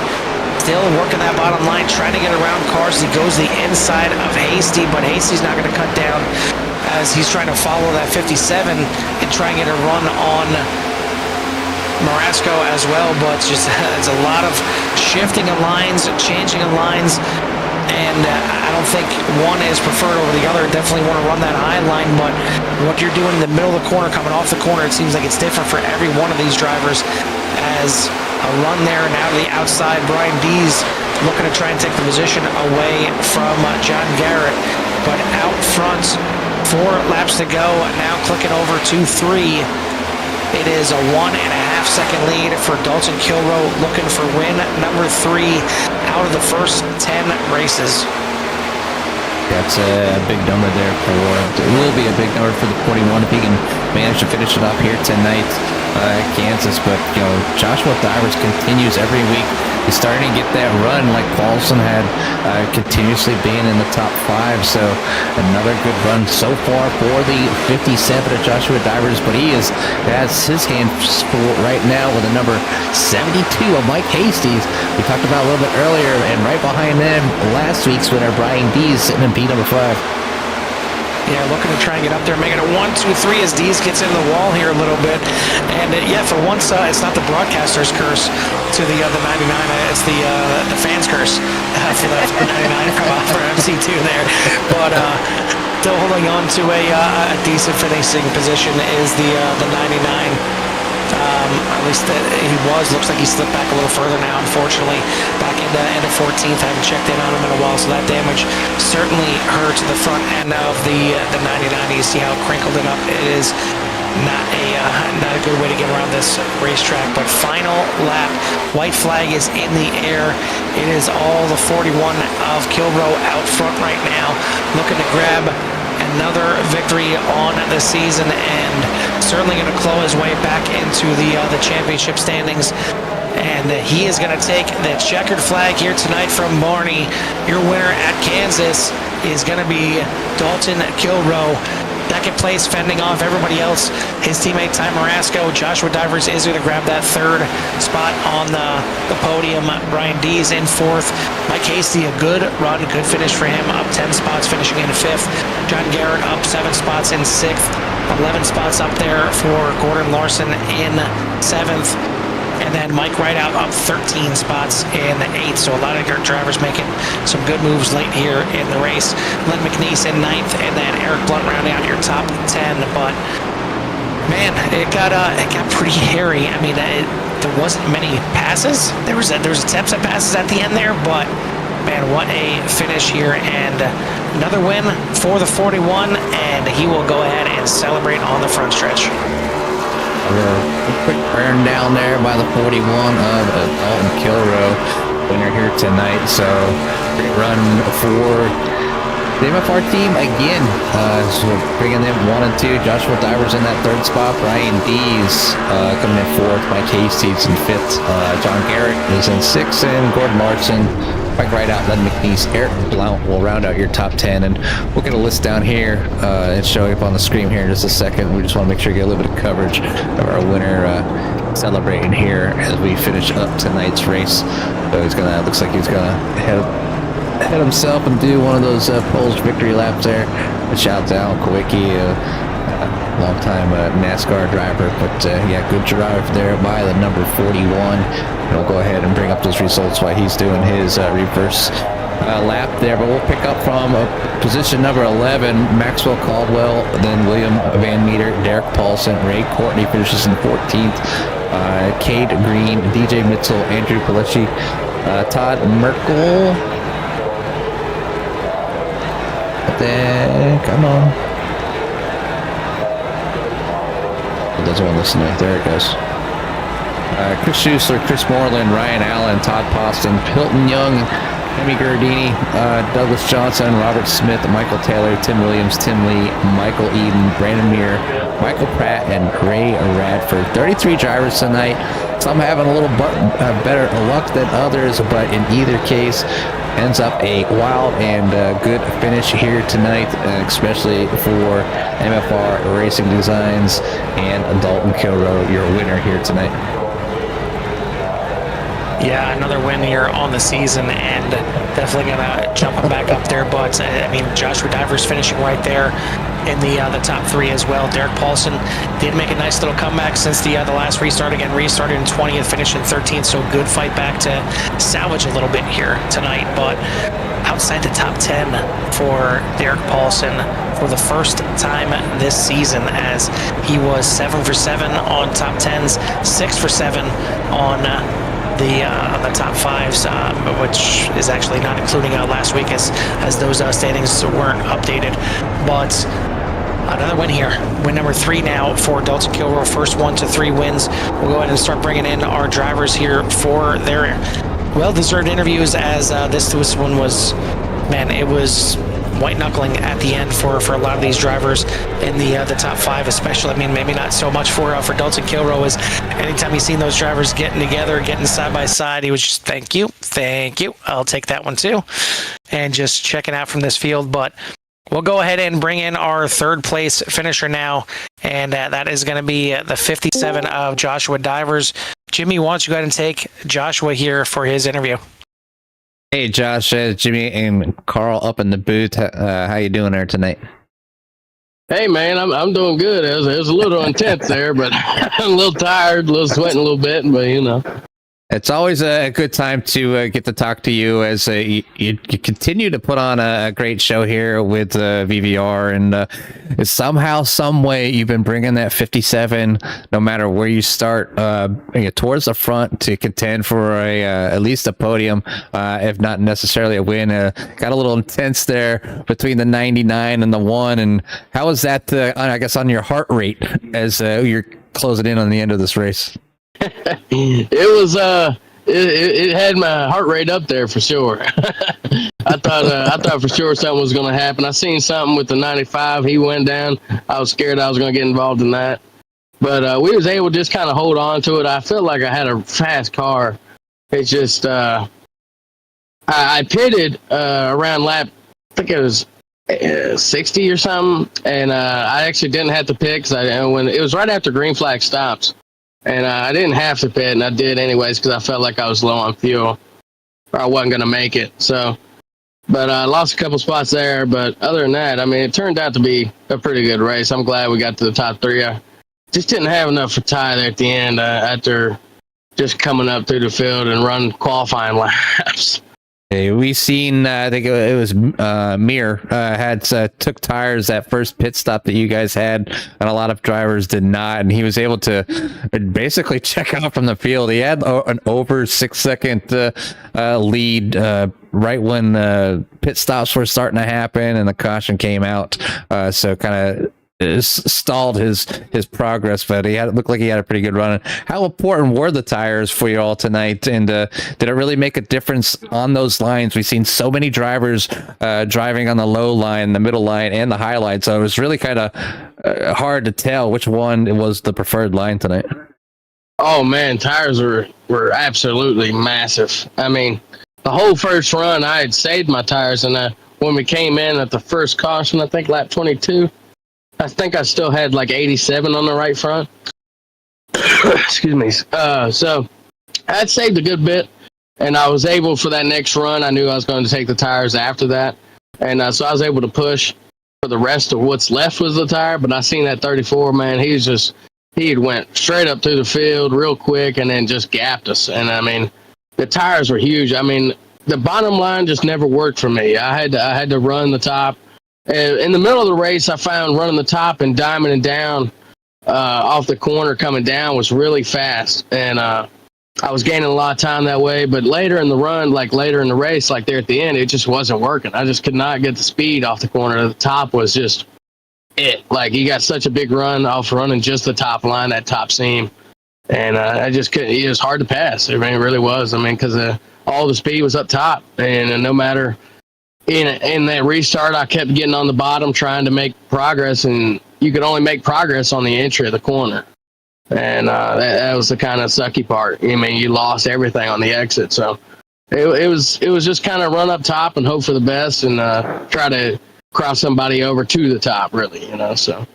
still working that bottom line, trying to get around cars. He goes the inside of Hasty, but Hasty's not going to cut down as he's trying to follow that 57 and try and get a run on Marasco as well. But just it's a lot of shifting of lines, changing of lines. and I don't think one is preferred over the other. Definitely want to run that high line, but what you're doing in the middle of the corner, coming off the corner, it seems like it's different for every one of these drivers. As a run there and out of the outside, Brian Dees looking to try and take the position away from John Garrett, but out front, 4 laps to go, now clicking over to 3. It is a 1.5 second lead for Dalton Kilroe, looking for win number 3 out of the first 10 races. That's a big number there it will be a big number for the 41 if he can manage to finish it up here tonight at Kansas. But, Joshua Divers continues every week. He's starting to get that run like Paulson had, continuously being in the top 5. So another good run so far for the 57 of Joshua Divers. But he has his hands full right now with the number 72 of Mike Hastings. We talked about a little bit earlier, and right behind them, last week's winner, Brian Dees, sitting in P number 5. Yeah, looking to try and get up there, making it 1, 2, 3 as Dees gets in the wall here a little bit. And for once, it's not the broadcaster's curse to the 99, it's the fans' curse for the 99 for MC2 there. But still holding on to a decent finishing position is the 99. At least he looks like he slipped back a little further now, unfortunately. Back into 14th, haven't checked in on him in a while, so that damage certainly hurts the front end of the 99. You see how crinkled it up. It is not a good way to get around this racetrack. But final lap, white flag is in the air. It is all the 41 of Kilroe out front right now, looking to grab another victory on the season, and certainly going to claw his way back into the championship standings. And he is going to take the checkered flag here tonight from Barney. Your winner at Kansas is going to be Dalton Kilroe. Second place, fending off everybody else, his teammate Ty Marasco. Joshua Divers is going to grab that 3rd spot on the podium. Brian Dees in 4th. Mike Hasty, a good run, good finish for him, up 10 spots, finishing in 5th. John Garrett up 7 spots in 6th. 11 spots up there for Gordon Larson in 7th. And then Mike Rideout up 13 spots in 8th. So a lot of good drivers making some good moves late here in the race. Len McNeese in 9th, and then Eric Blunt rounding out your top 10. But man, it got pretty hairy. I mean, there wasn't many passes. There was attempts at passes at the end there, but man, what a finish here, and another win for the 41, and he will go ahead and celebrate on the front stretch. A quick burn down there by the 41 of Dalton Kilroe, winner here tonight. So great run for the MFR team again. So bringing them 1 and 2. Joshua Divers in that 3rd spot. Brian Dees coming in 4th. Mike Hastings in 5th. John Garrett is in 6th, and Gordon Larson. Mike Rideout, Len McNeese, Eric Blount will round out your top 10, and we'll get a list down here and show it up on the screen here in just a second. We just want to make sure we get a little bit of coverage of our winner celebrating here as we finish up tonight's race. So looks like he's gonna head himself and do one of those Polish victory laps there. A shout out to Alan Kowicki, long-time NASCAR driver, but good drive there by the number 41. We'll go ahead and bring up those results while he's doing his reverse lap there. But we'll pick up from position number 11, Maxwell Caldwell, then William Van Meter, Derek Paulson, Ray Courtney finishes in 14th, Cade Green, DJ Mitchell, Andrew Pilecki, Todd Merkel. Then, come on. It doesn't want to listen to it. There it goes. Chris Schuessler, Chris Moreland, Ryan Allen, Todd Poston, Hilton Young, Amy Gardini, Douglas Johnson, Robert Smith, Michael Taylor, Tim Williams, Tim Lee, Michael Eden, Brandon Muir, Michael Pratt, and Ray Radford. 33 drivers tonight. Some having a little better luck than others, but in either case, ends up a wild and good finish here tonight, especially for MFR Racing Designs and Dalton Kilroe, your winner here tonight. Yeah, another win here on the season, and definitely gonna jump him back up there. But I mean, Joshua Divers finishing right there in the top three as well. Derek Paulson did make a nice little comeback since the last restart. Again, restarted in 20th, finished in 13th. So good fight back to salvage a little bit here tonight. But outside the top 10 for Derek Paulson for the first time this season, as he was 7 for 7 on top 10s, 6 for 7 on the top fives, which is actually not including last week as those standings weren't updated. But another win here, win number 3 now for Dalton Kilroy. First 1 to 3 wins. We'll go ahead and start bringing in our drivers here for their well-deserved interviews, as this one was, man, it was white knuckling at the end for a lot of these drivers in the top 5, especially. I mean, maybe not so much for Dalton Kilroy, as anytime he's seen those drivers getting together, getting side by side, he was just thank you, I'll take that one too, and just checking out from this field. But we'll go ahead and bring in our third place finisher now, and that is going to be the 57 of Joshua Divers. Jimmy, why don't you go ahead and take Joshua here for his interview? Hey, Josh, Jimmy, and Carl up in the booth. How you doing there tonight? Hey, man, I'm doing good. It was a little intense there, but I'm a little tired, a little sweating a little bit, but you know. It's always a good time to get to talk to you, as you continue to put on a great show here with VVR, and somehow, some way, you've been bringing that 57, no matter where you start, towards the front to contend for at least a podium, if not necessarily a win. Got a little intense there between the 99 and the 1, and how was that, I guess, on your heart rate as you're closing in on the end of this race? It was it had my heart rate up there for sure. I thought for sure something was going to happen. I seen something with the 95. He went down. I was scared I was going to get involved in that, but we was able to just kind of hold on to it. I felt like I had a fast car. It's just I pitted around lap, I think it was 60 or something, and I actually didn't have to pit because when it was right after green flag stops. And I didn't have to pit, and I did anyways because I felt like I was low on fuel, or I wasn't going to make it. So, but I lost a couple spots there. But other than that, I mean, it turned out to be a pretty good race. I'm glad we got to the top 3. I just didn't have enough for Ty there at the end after just coming up through the field and run qualifying laps. Hey, we seen, I think it was Mir had took tires that first pit stop that you guys had, and a lot of drivers did not, and he was able to basically check out from the field. He had an over 6-second lead right when pit stops were starting to happen and the caution came out, so kind of stalled his progress, but it looked like he had a pretty good run. How important were the tires for you all tonight, and did it really make a difference on those lines? We've seen so many drivers driving on the low line, the middle line, and the high line, so it was really kind of hard to tell which one was the preferred line tonight. Oh man, tires were absolutely massive. I mean, the whole first run I had saved my tires, and when we came in at the first caution, I think lap 22, I think I still had like 87 on the right front. Excuse me. So I'd saved a good bit, and I was able for that next run. I knew I was going to take the tires after that, and so I was able to push for the rest of what's left was the tire. But I seen that 34, man. He had went straight up through the field real quick and then just gapped us. And I mean, the tires were huge. I mean, the bottom line just never worked for me. I had to run the top. In the middle of the race, I found running the top and diamonding down off the corner coming down was really fast. And I was gaining a lot of time that way. But later in the run, like later in the race, like there at the end, it just wasn't working. I just could not get the speed off the corner. The top was just it. Like, you got such a big run off running just the top line, that top seam. And I just couldn't. It was hard to pass. I mean, it really was. I mean, because all the speed was up top. And no matter... In that restart, I kept getting on the bottom trying to make progress, and you could only make progress on the entry of the corner. And that was the kind of sucky part. I mean, you lost everything on the exit. So it was just kind of run up top and hope for the best and try to cross somebody over to the top, really, So,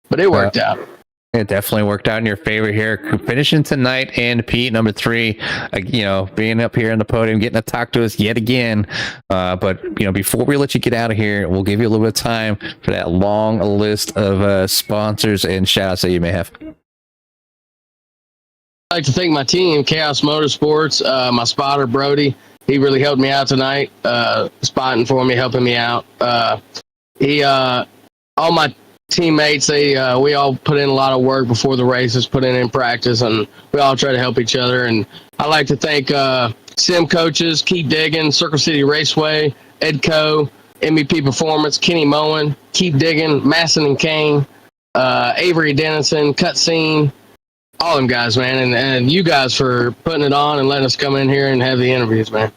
but it worked out. It definitely worked out in your favor here, finishing tonight. And Pete, number 3, being up here on the podium, getting to talk to us yet again. But before we let you get out of here, we'll give you a little bit of time for that long list of sponsors and shout outs that you may have. I'd like to thank my team, Chaos Motorsports, my spotter, Brody. He really helped me out tonight, spotting for me, helping me out. All my teammates, we all put in a lot of work before the races, put in practice, and we all try to help each other. And I'd like to thank sim coaches, Keep Digging, Circle City Raceway, Edco, MVP Performance, Kenny Moen, Keep Digging, Masson and Kane, Avery Dennison, Cutscene, all them guys, man, and you guys for putting it on and letting us come in here and have the interviews, man.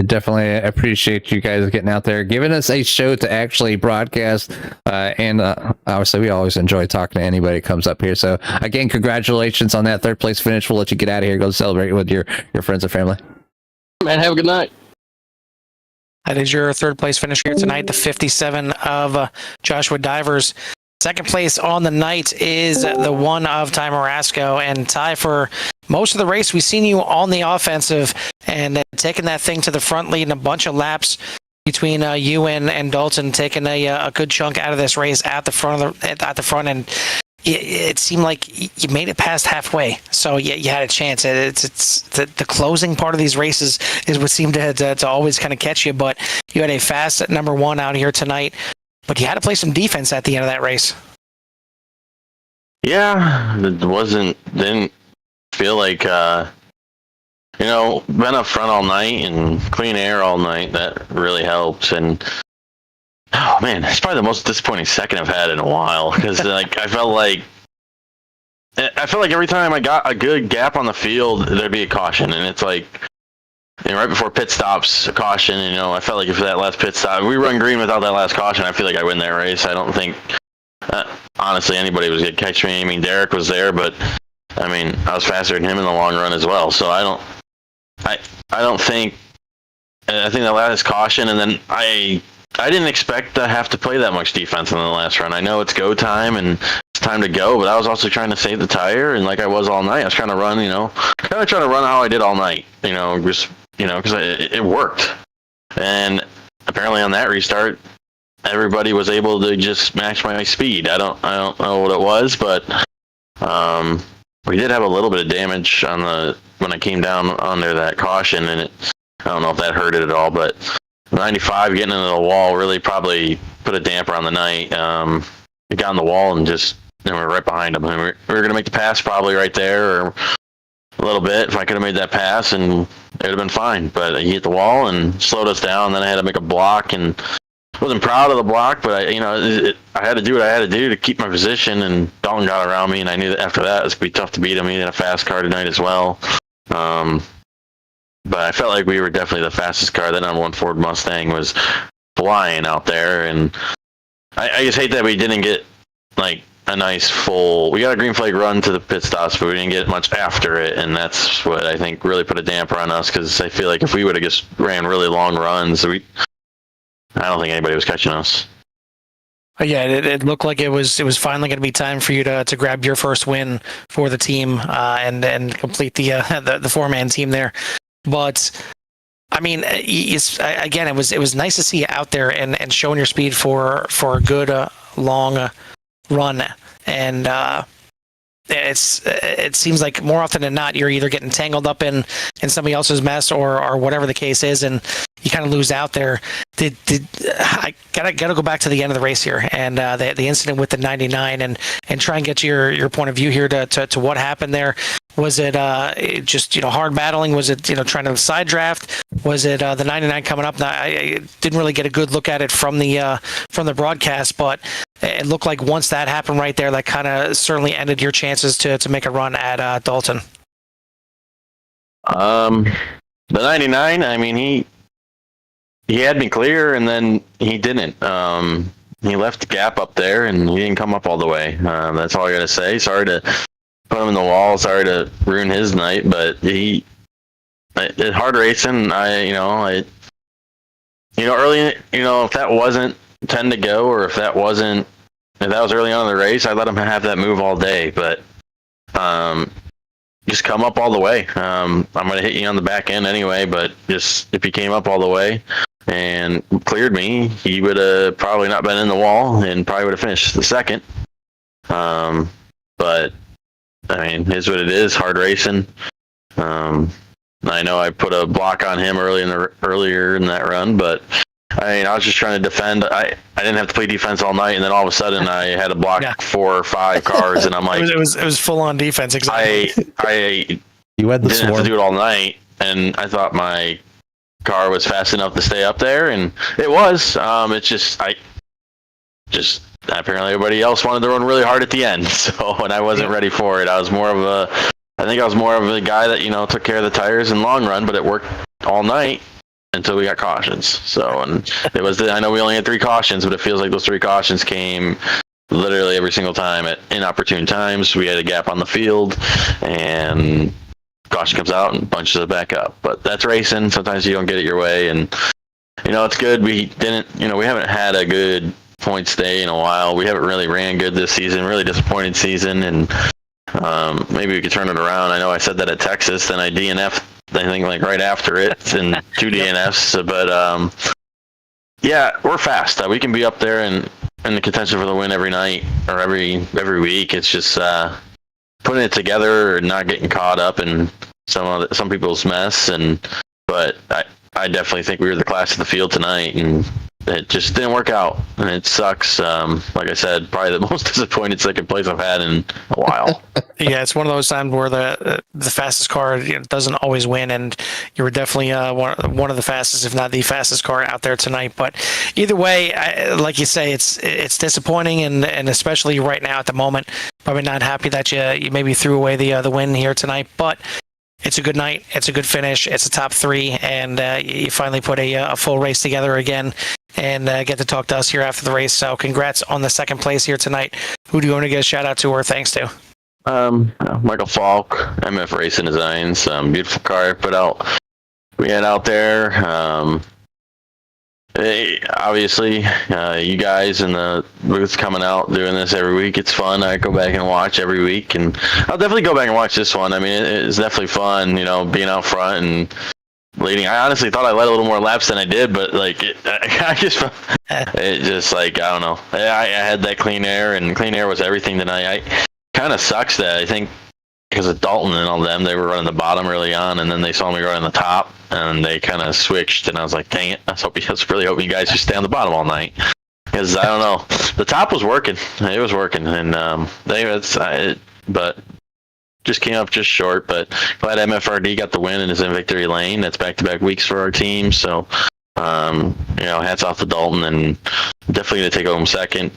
Definitely appreciate you guys getting out there, giving us a show to actually broadcast. And obviously, we always enjoy talking to anybody that comes up here. So, again, congratulations on that 3rd place finish. We'll let you get out of here, go celebrate with your friends and family. Man, have a good night. That is your 3rd place finish here tonight, the 57 of Joshua Divers. 2nd place on the night is the 1 of Ty Marasco. And Ty, for most of the race, we've seen you on the offensive and taking that thing to the front, leading a bunch of laps between you and Dalton, taking a good chunk out of this race at the front. And it seemed like you made it past halfway, so you had a chance. It's the closing part of these races is what seemed to always kind of catch you. But you had a fast number 1 out here tonight. But you had to play some defense at the end of that race. Yeah, didn't feel like, been up front all night and clean air all night. That really helps. And, oh, man, it's probably the most disappointing second I've had in a while. Because, I felt like every time I got a good gap on the field, there'd be a caution. And it's like, right before pit stops, a caution. I felt like if that last pit stop, we run green without that last caution, I feel like I win that race. I don't think, honestly, anybody was going to catch me. I mean, Derek was there, but I was faster than him in the long run as well. So I think that last caution, and then I didn't expect to have to play that much defense in the last run. I know it's go time and it's time to go, but I was also trying to save the tire, and like I was all night, I was trying to run, kind of trying to run how I did all night, because it worked. And apparently on that restart, everybody was able to just match my speed. I don't know what it was, but we did have a little bit of damage when I came down under that caution, and I don't know if that hurt it at all, but 95 getting into the wall really probably put a damper on the night. It got on the wall and just we were right behind them. And we were going to make the pass probably right there or a little bit. If I could have made that pass, and it would have been fine. But he hit the wall and slowed us down. Then I had to make a block, and wasn't proud of the block, but I had to do what I had to do to keep my position. And Dalton got around me, and I knew that after that it was going to be tough to beat him. He had a fast car tonight as well. But I felt like we were definitely the fastest car. That number 1 Ford Mustang was flying out there, and I just hate that we didn't get a nice full. We got a green flag run to the pit stops, but we didn't get much after it, and that's what I think really put a damper on us. Because I feel like if we would have just ran really long runs, I don't think anybody was catching us. Yeah, it looked like it was finally going to be time for you to grab your first win for the team and complete the 4-man team there. But again, it was nice to see you out there and showing your speed for a good long run. And it seems like more often than not you're either getting tangled up in somebody else's mess or whatever the case is, and you kind of lose out there. I gotta go back to the end of the race here and the incident with the 99 and try and get your point of view here to what happened there. Was it just hard battling? Was it trying to side draft? Was it the 99 coming up? Now, I didn't really get a good look at it from the broadcast, but it looked like once that happened right there, that kind of certainly ended your chances to make a run at Dalton. The 99, he had me clear, and then he didn't. He left the gap up there, and he didn't come up all the way. That's all I got to say. Sorry to put him in the wall. Sorry to ruin his night, but it's hard racing. Early, if that wasn't 10 to go, or if that wasn't if that was early on in the race, I'd let him have that move all day. But just come up all the way. I'm going to hit you on the back end anyway, but just if he came up all the way and cleared me, he would have probably not been in the wall and probably would have finished the second. But I mean, it's what it is. Hard racing. I know I put a block on him earlier in that run, but I mean, I was just trying to defend. I didn't have to play defense all night, and then all of a sudden I had to block 4 or 5 cars, and I'm like, it was full on defense. Exactly. You had the didn't have to do it all night, and I thought my car was fast enough to stay up there, and it was. It's just apparently everybody else wanted to run really hard at the end, so when I wasn't ready for it, I was more of a guy that took care of the tires in long run, but it worked all night until we got cautions. So, and it was I know we only had 3 cautions, but it feels like those 3 cautions came literally every single time at inopportune times. We had a gap on the field, and caution comes out and bunches it back up. But that's racing. Sometimes you don't get it your way, and it's good. We haven't had a good points day in a while. We haven't really ran good this season. Really disappointed season, and maybe we could turn it around. I know I said that at Texas, then I DNF'd, I think, like right after it, and 2 DNFs. But yeah, we're fast. We can be up there and in the contention for the win every night or every week. It's just putting it together or not getting caught up in some people's mess. But I definitely think we were the class of the field tonight, and it just didn't work out, and it sucks. Like I said, probably the most disappointed second place I've had in a while. Yeah, it's one of those times where the fastest car doesn't always win, and you were definitely one of the fastest, if not the fastest car out there tonight. But either way, like you say, it's disappointing, and especially right now at the moment, probably not happy that you maybe threw away the win here tonight. But it's a good night. It's a good finish. It's a top 3, and you finally put a full race together again, and get to talk to us here after the race. So congrats on the second place here tonight. Who do you want to get a shout out to or thanks to? Michael Falk, MF Racing Designs. Beautiful car I put out. We had out there. Obviously, you guys in the booth coming out doing this every week. It's fun. I go back and watch every week, and I'll definitely go back and watch this one. I mean, it's definitely fun, being out front and leading. I honestly thought I led a little more laps than I did, but I don't know. I had that clean air, and clean air was everything tonight. Kind of sucks that I think because of Dalton and all them, they were running the bottom early on, and then they saw me running the top, and they kind of switched, and I was like, dang it, I was really hoping you guys just stay on the bottom all night. Because, I don't know, the top was working. It was working, and but just came up just short, but glad MFRD got the win and is in victory lane. That's back-to-back weeks for our team, so, hats off to Dalton, and definitely going to take home second.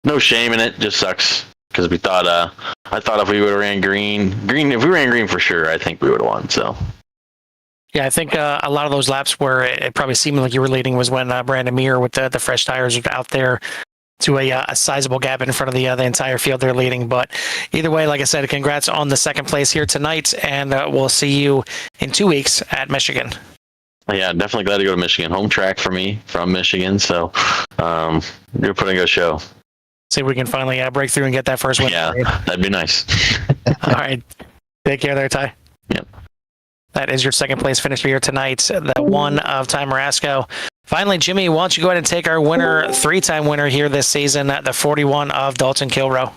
No shame in it, just sucks. Because we thought, I thought if we would have ran green, if we ran green for sure, I think we would have won. So, yeah, I think a lot of those laps where it probably seemed like you were leading was when Brandon Muir with the fresh tires was out there to a sizable gap in front of the entire field they're leading. But either way, like I said, congrats on the second place here tonight, and we'll see you in 2 weeks at Michigan. Yeah, definitely glad to go to Michigan. Home track for me from Michigan, so you're putting a show. See if we can finally break through and get that first win. Yeah, that'd be nice. All right. Take care there, Ty. Yep. That is your second place finisher here tonight, the one of Ty Marasco. Finally, Jimmy, why don't you go ahead and take our winner, 3-time winner here this season, the 41 of Dalton Kilroe.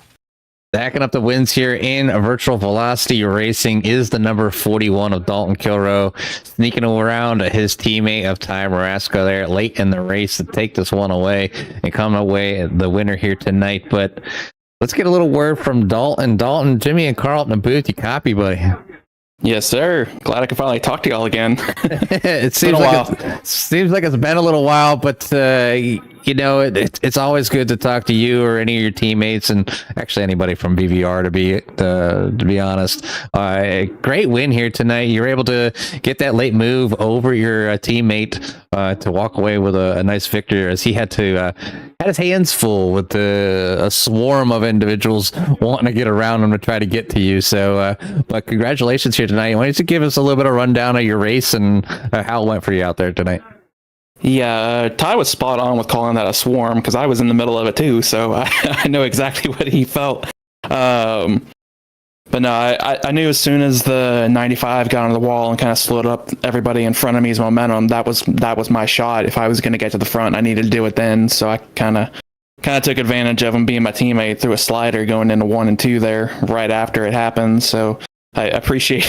Stacking up the wins here in Virtual Velocity Racing is the number 41 of Dalton Kilroe, sneaking around his teammate of Ty Marasco there late in the race to take this one away and come away the winner here tonight. But let's get a little word from Dalton. Dalton, Jimmy, and Carl up in the booth. You copy, buddy? Yes, sir. Glad I can finally talk to y'all again. It seems like it's been a little while, but it's always good to talk to you or any of your teammates, and actually anybody from BVR to be honest. Great win here tonight. You were able to get that late move over your teammate to walk away with a nice victory, as he had his hands full with a swarm of individuals wanting to get around him to try to get to you. So, but congratulations here tonight. Why don't you give us a little bit of rundown of your race and how it went for you out there tonight? Yeah, Ty was spot on with calling that a swarm because I was in the middle of it too, so I know exactly what he felt. But no, I knew as soon as the 95 got on the wall and kind of slowed up everybody in front of me's momentum, that was my shot. If I was going to get to the front, I needed to do it then. So I kind of took advantage of him being my teammate, threw a slider going into 1 and 2 there right after it happened. So I appreciate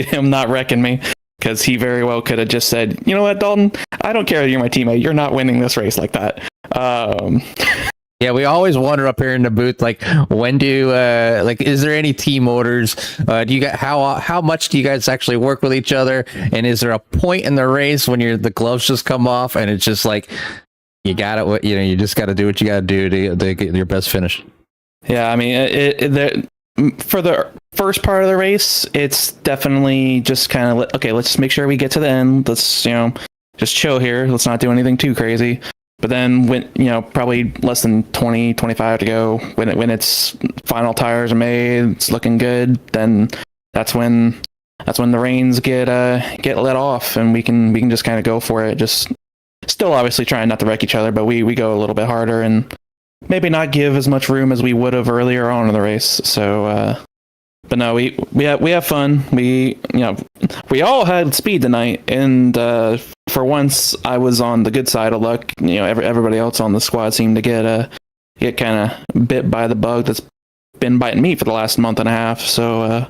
him not wrecking me, because he very well could have just said, you know what, Dalton, I don't care that you're my teammate. You're not winning this race like that. Yeah, we always wonder up here in the booth, like, when do is there any team orders? Do you got how much do you guys actually work with each other? And is there a point in the race when the gloves just come off and it's just like you got it? You just got to do what you got to do to get your best finish. Yeah, I mean, for the first part of the race, it's definitely just kind of okay. Let's just make sure we get to the end. Let's just chill here. Let's not do anything too crazy. But then when, probably less than 20, 25 to go, when it's final tires are made, it's looking good, then that's when the reins get let off and we can just kind of go for it. Just still obviously trying not to wreck each other, but we go a little bit harder and maybe not give as much room as we would have earlier on in the race. So but no, we have fun. We all had speed tonight, and for once I was on the good side of luck. Everybody else on the squad seemed to get kind of bit by the bug that's been biting me for the last month and a half. So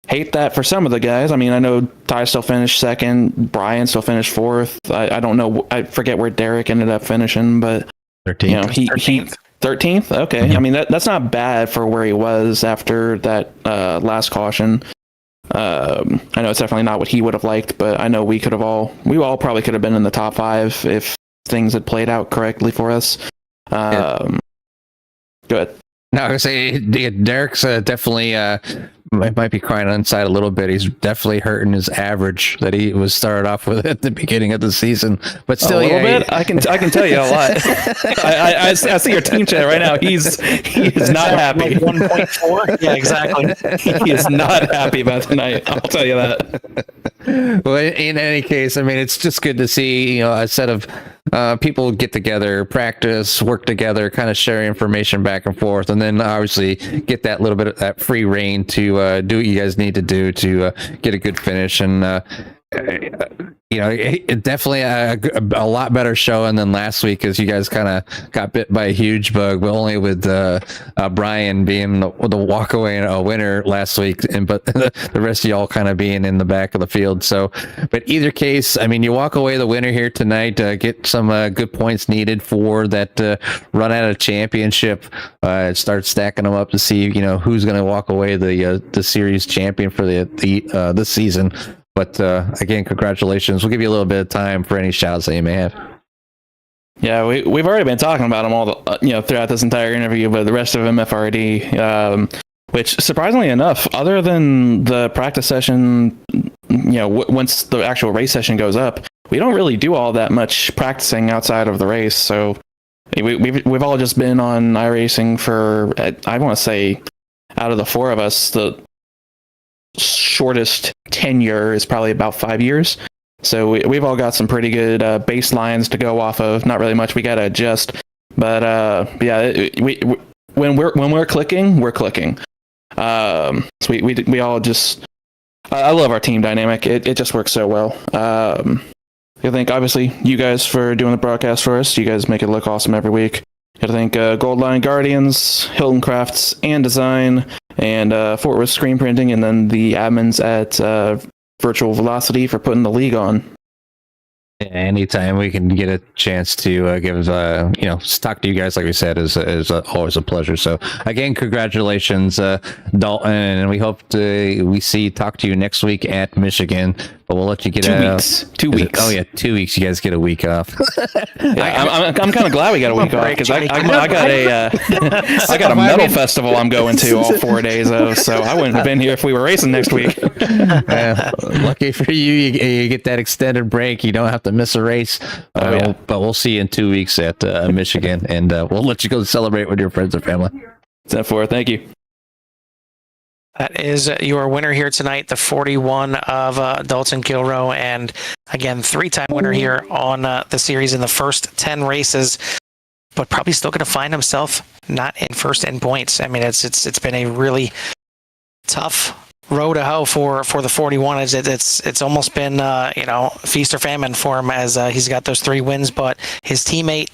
hate that for some of the guys. I mean, I know Ty still finished second, Brian still finished fourth. I don't know, I forget where Derek ended up finishing, but 13th. He 13th. Okay, mm-hmm. I mean that's not bad for where he was after that last caution. I know it's definitely not what he would have liked, but I know we all probably could have been in the top 5 if things had played out correctly for us. Go ahead. No, I was gonna say Derek's definitely might be crying inside a little bit. He's definitely hurting his average that he was started off with at the beginning of the season. But still, a little bit. I can tell you a lot. I see your team chat right now. He is not happy. Like 1.4. Yeah, exactly. He is not happy about tonight. I'll tell you that. Well, in any case, I mean, it's just good to see a set of people get together, practice, work together, kind of share information back and forth, and then obviously get that little bit of that free reign to do what you guys need to do to get a good finish. And definitely a lot better showing than last week, as you guys kind of got bit by a huge bug, but only with Brian being the walkaway winner last week, but the rest of y'all kind of being in the back of the field. So, but either case, I mean, you walk away the winner here tonight, get some good points needed for that run out of championship. Start stacking them up to see who's going to walk away the series champion for this season. But again, congratulations. We'll give you a little bit of time for any shouts that you may have. Yeah, we've already been talking about them all throughout this entire interview, but the rest of MFRD, which surprisingly enough, other than the practice session, once the actual race session goes up, we don't really do all that much practicing outside of the race. So we've all just been on iRacing for, I want to say, out of the 4 of us, the shortest tenure is probably about 5 years. So we've all got some pretty good baselines to go off of. Not really much we got to adjust, but when we're clicking, we're clicking. So we all just, I love our team dynamic. It just works so well. I think obviously you guys for doing the broadcast for us. You guys make it look awesome every week. I think Goldline Guardians, Hilton Crafts and Design, and Fort Worth Screen Printing, and then the admins at Virtual Velocity for putting the league on. Anytime we can get a chance to give talk to you guys, like we said, is always a pleasure. So again, congratulations, Dalton, and we hope we talk to you next week at Michigan. But we'll let you get 2 weeks. 2 weeks. Oh yeah, 2 weeks. You guys get a week off. I'm kind of glad we got a week off because I got a metal festival I'm going to all 4 days of, so I wouldn't have been here if we were racing next week. Lucky for you, you get that extended break. You don't have to miss a race. But we'll see you in 2 weeks at Michigan, and we'll let you go celebrate with your friends and family. 10-4. Thank you. That is your winner here tonight, the 41 of Dalton Kilroe, and again, 3-time winner here on the series in the first 10 races, but probably still going to find himself not in first in points. I mean, it's been a really tough row to hoe for the 41. It's almost been feast or famine for him as he's got those 3 wins, but his teammate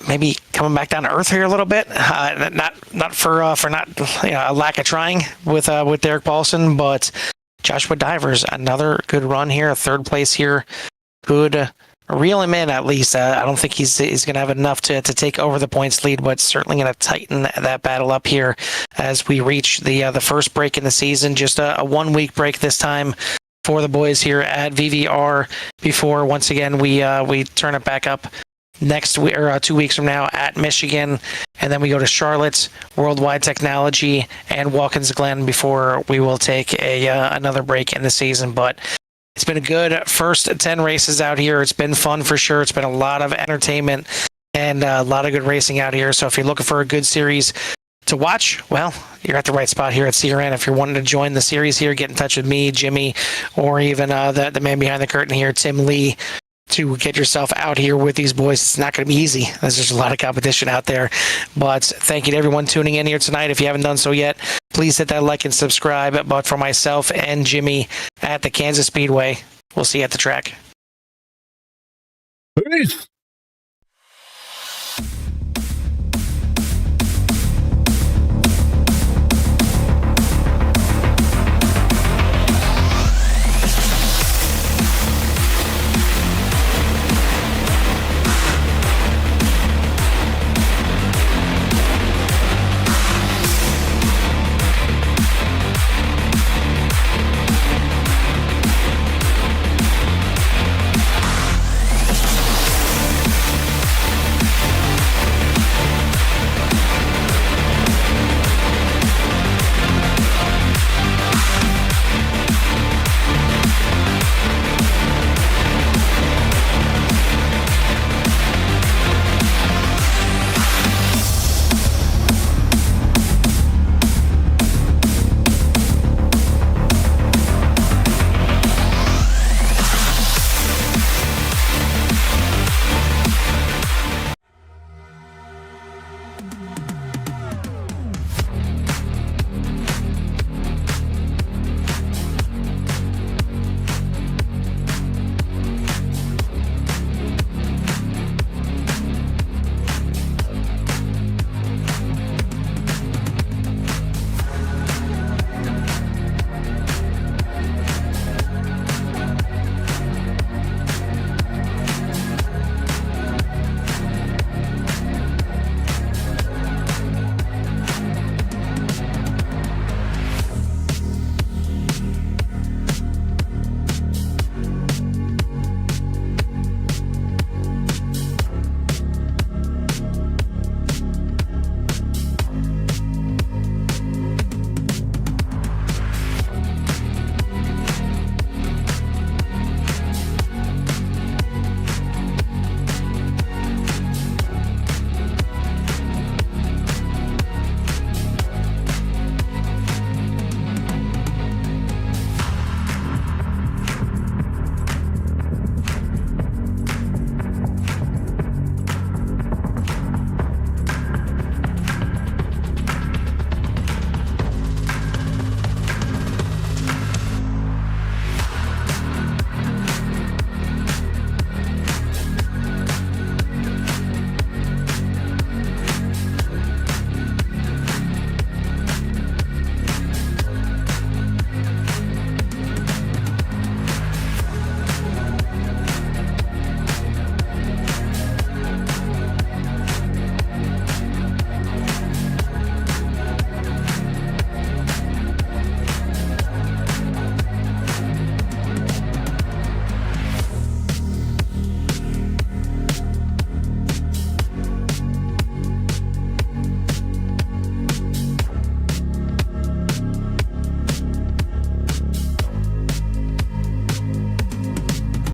maybe coming back down to earth here a little bit. Not for a lack of trying with Derek Paulson, but Joshua Divers, another good run here, 3rd place here, could reel him in at least. I don't think he's going to have enough to take over the points lead, but certainly going to tighten that battle up here as we reach the first break in the season. Just a 1-week break this time for the boys here at VVR before once again we turn it back up next week or 2 weeks from now at Michigan, and then we go to Charlotte, Worldwide Technology, and Watkins Glen before we will take another break in the season. But it's been a good first 10 races out here. It's been fun for sure. It's been a lot of entertainment and a lot of good racing out here. So if you're looking for a good series to watch, well, you're at the right spot here at CRN. If you're wanting to join the series here, get in touch with me, Jimmy, or even the man behind the curtain here, Tim Lee, to get yourself out here with these boys. It's not going to be easy. There's just a lot of competition out there. But thank you to everyone tuning in here tonight. If you haven't done so yet, please hit that like and subscribe. But for myself and Jimmy at the Kansas Speedway, we'll see you at the track. Peace.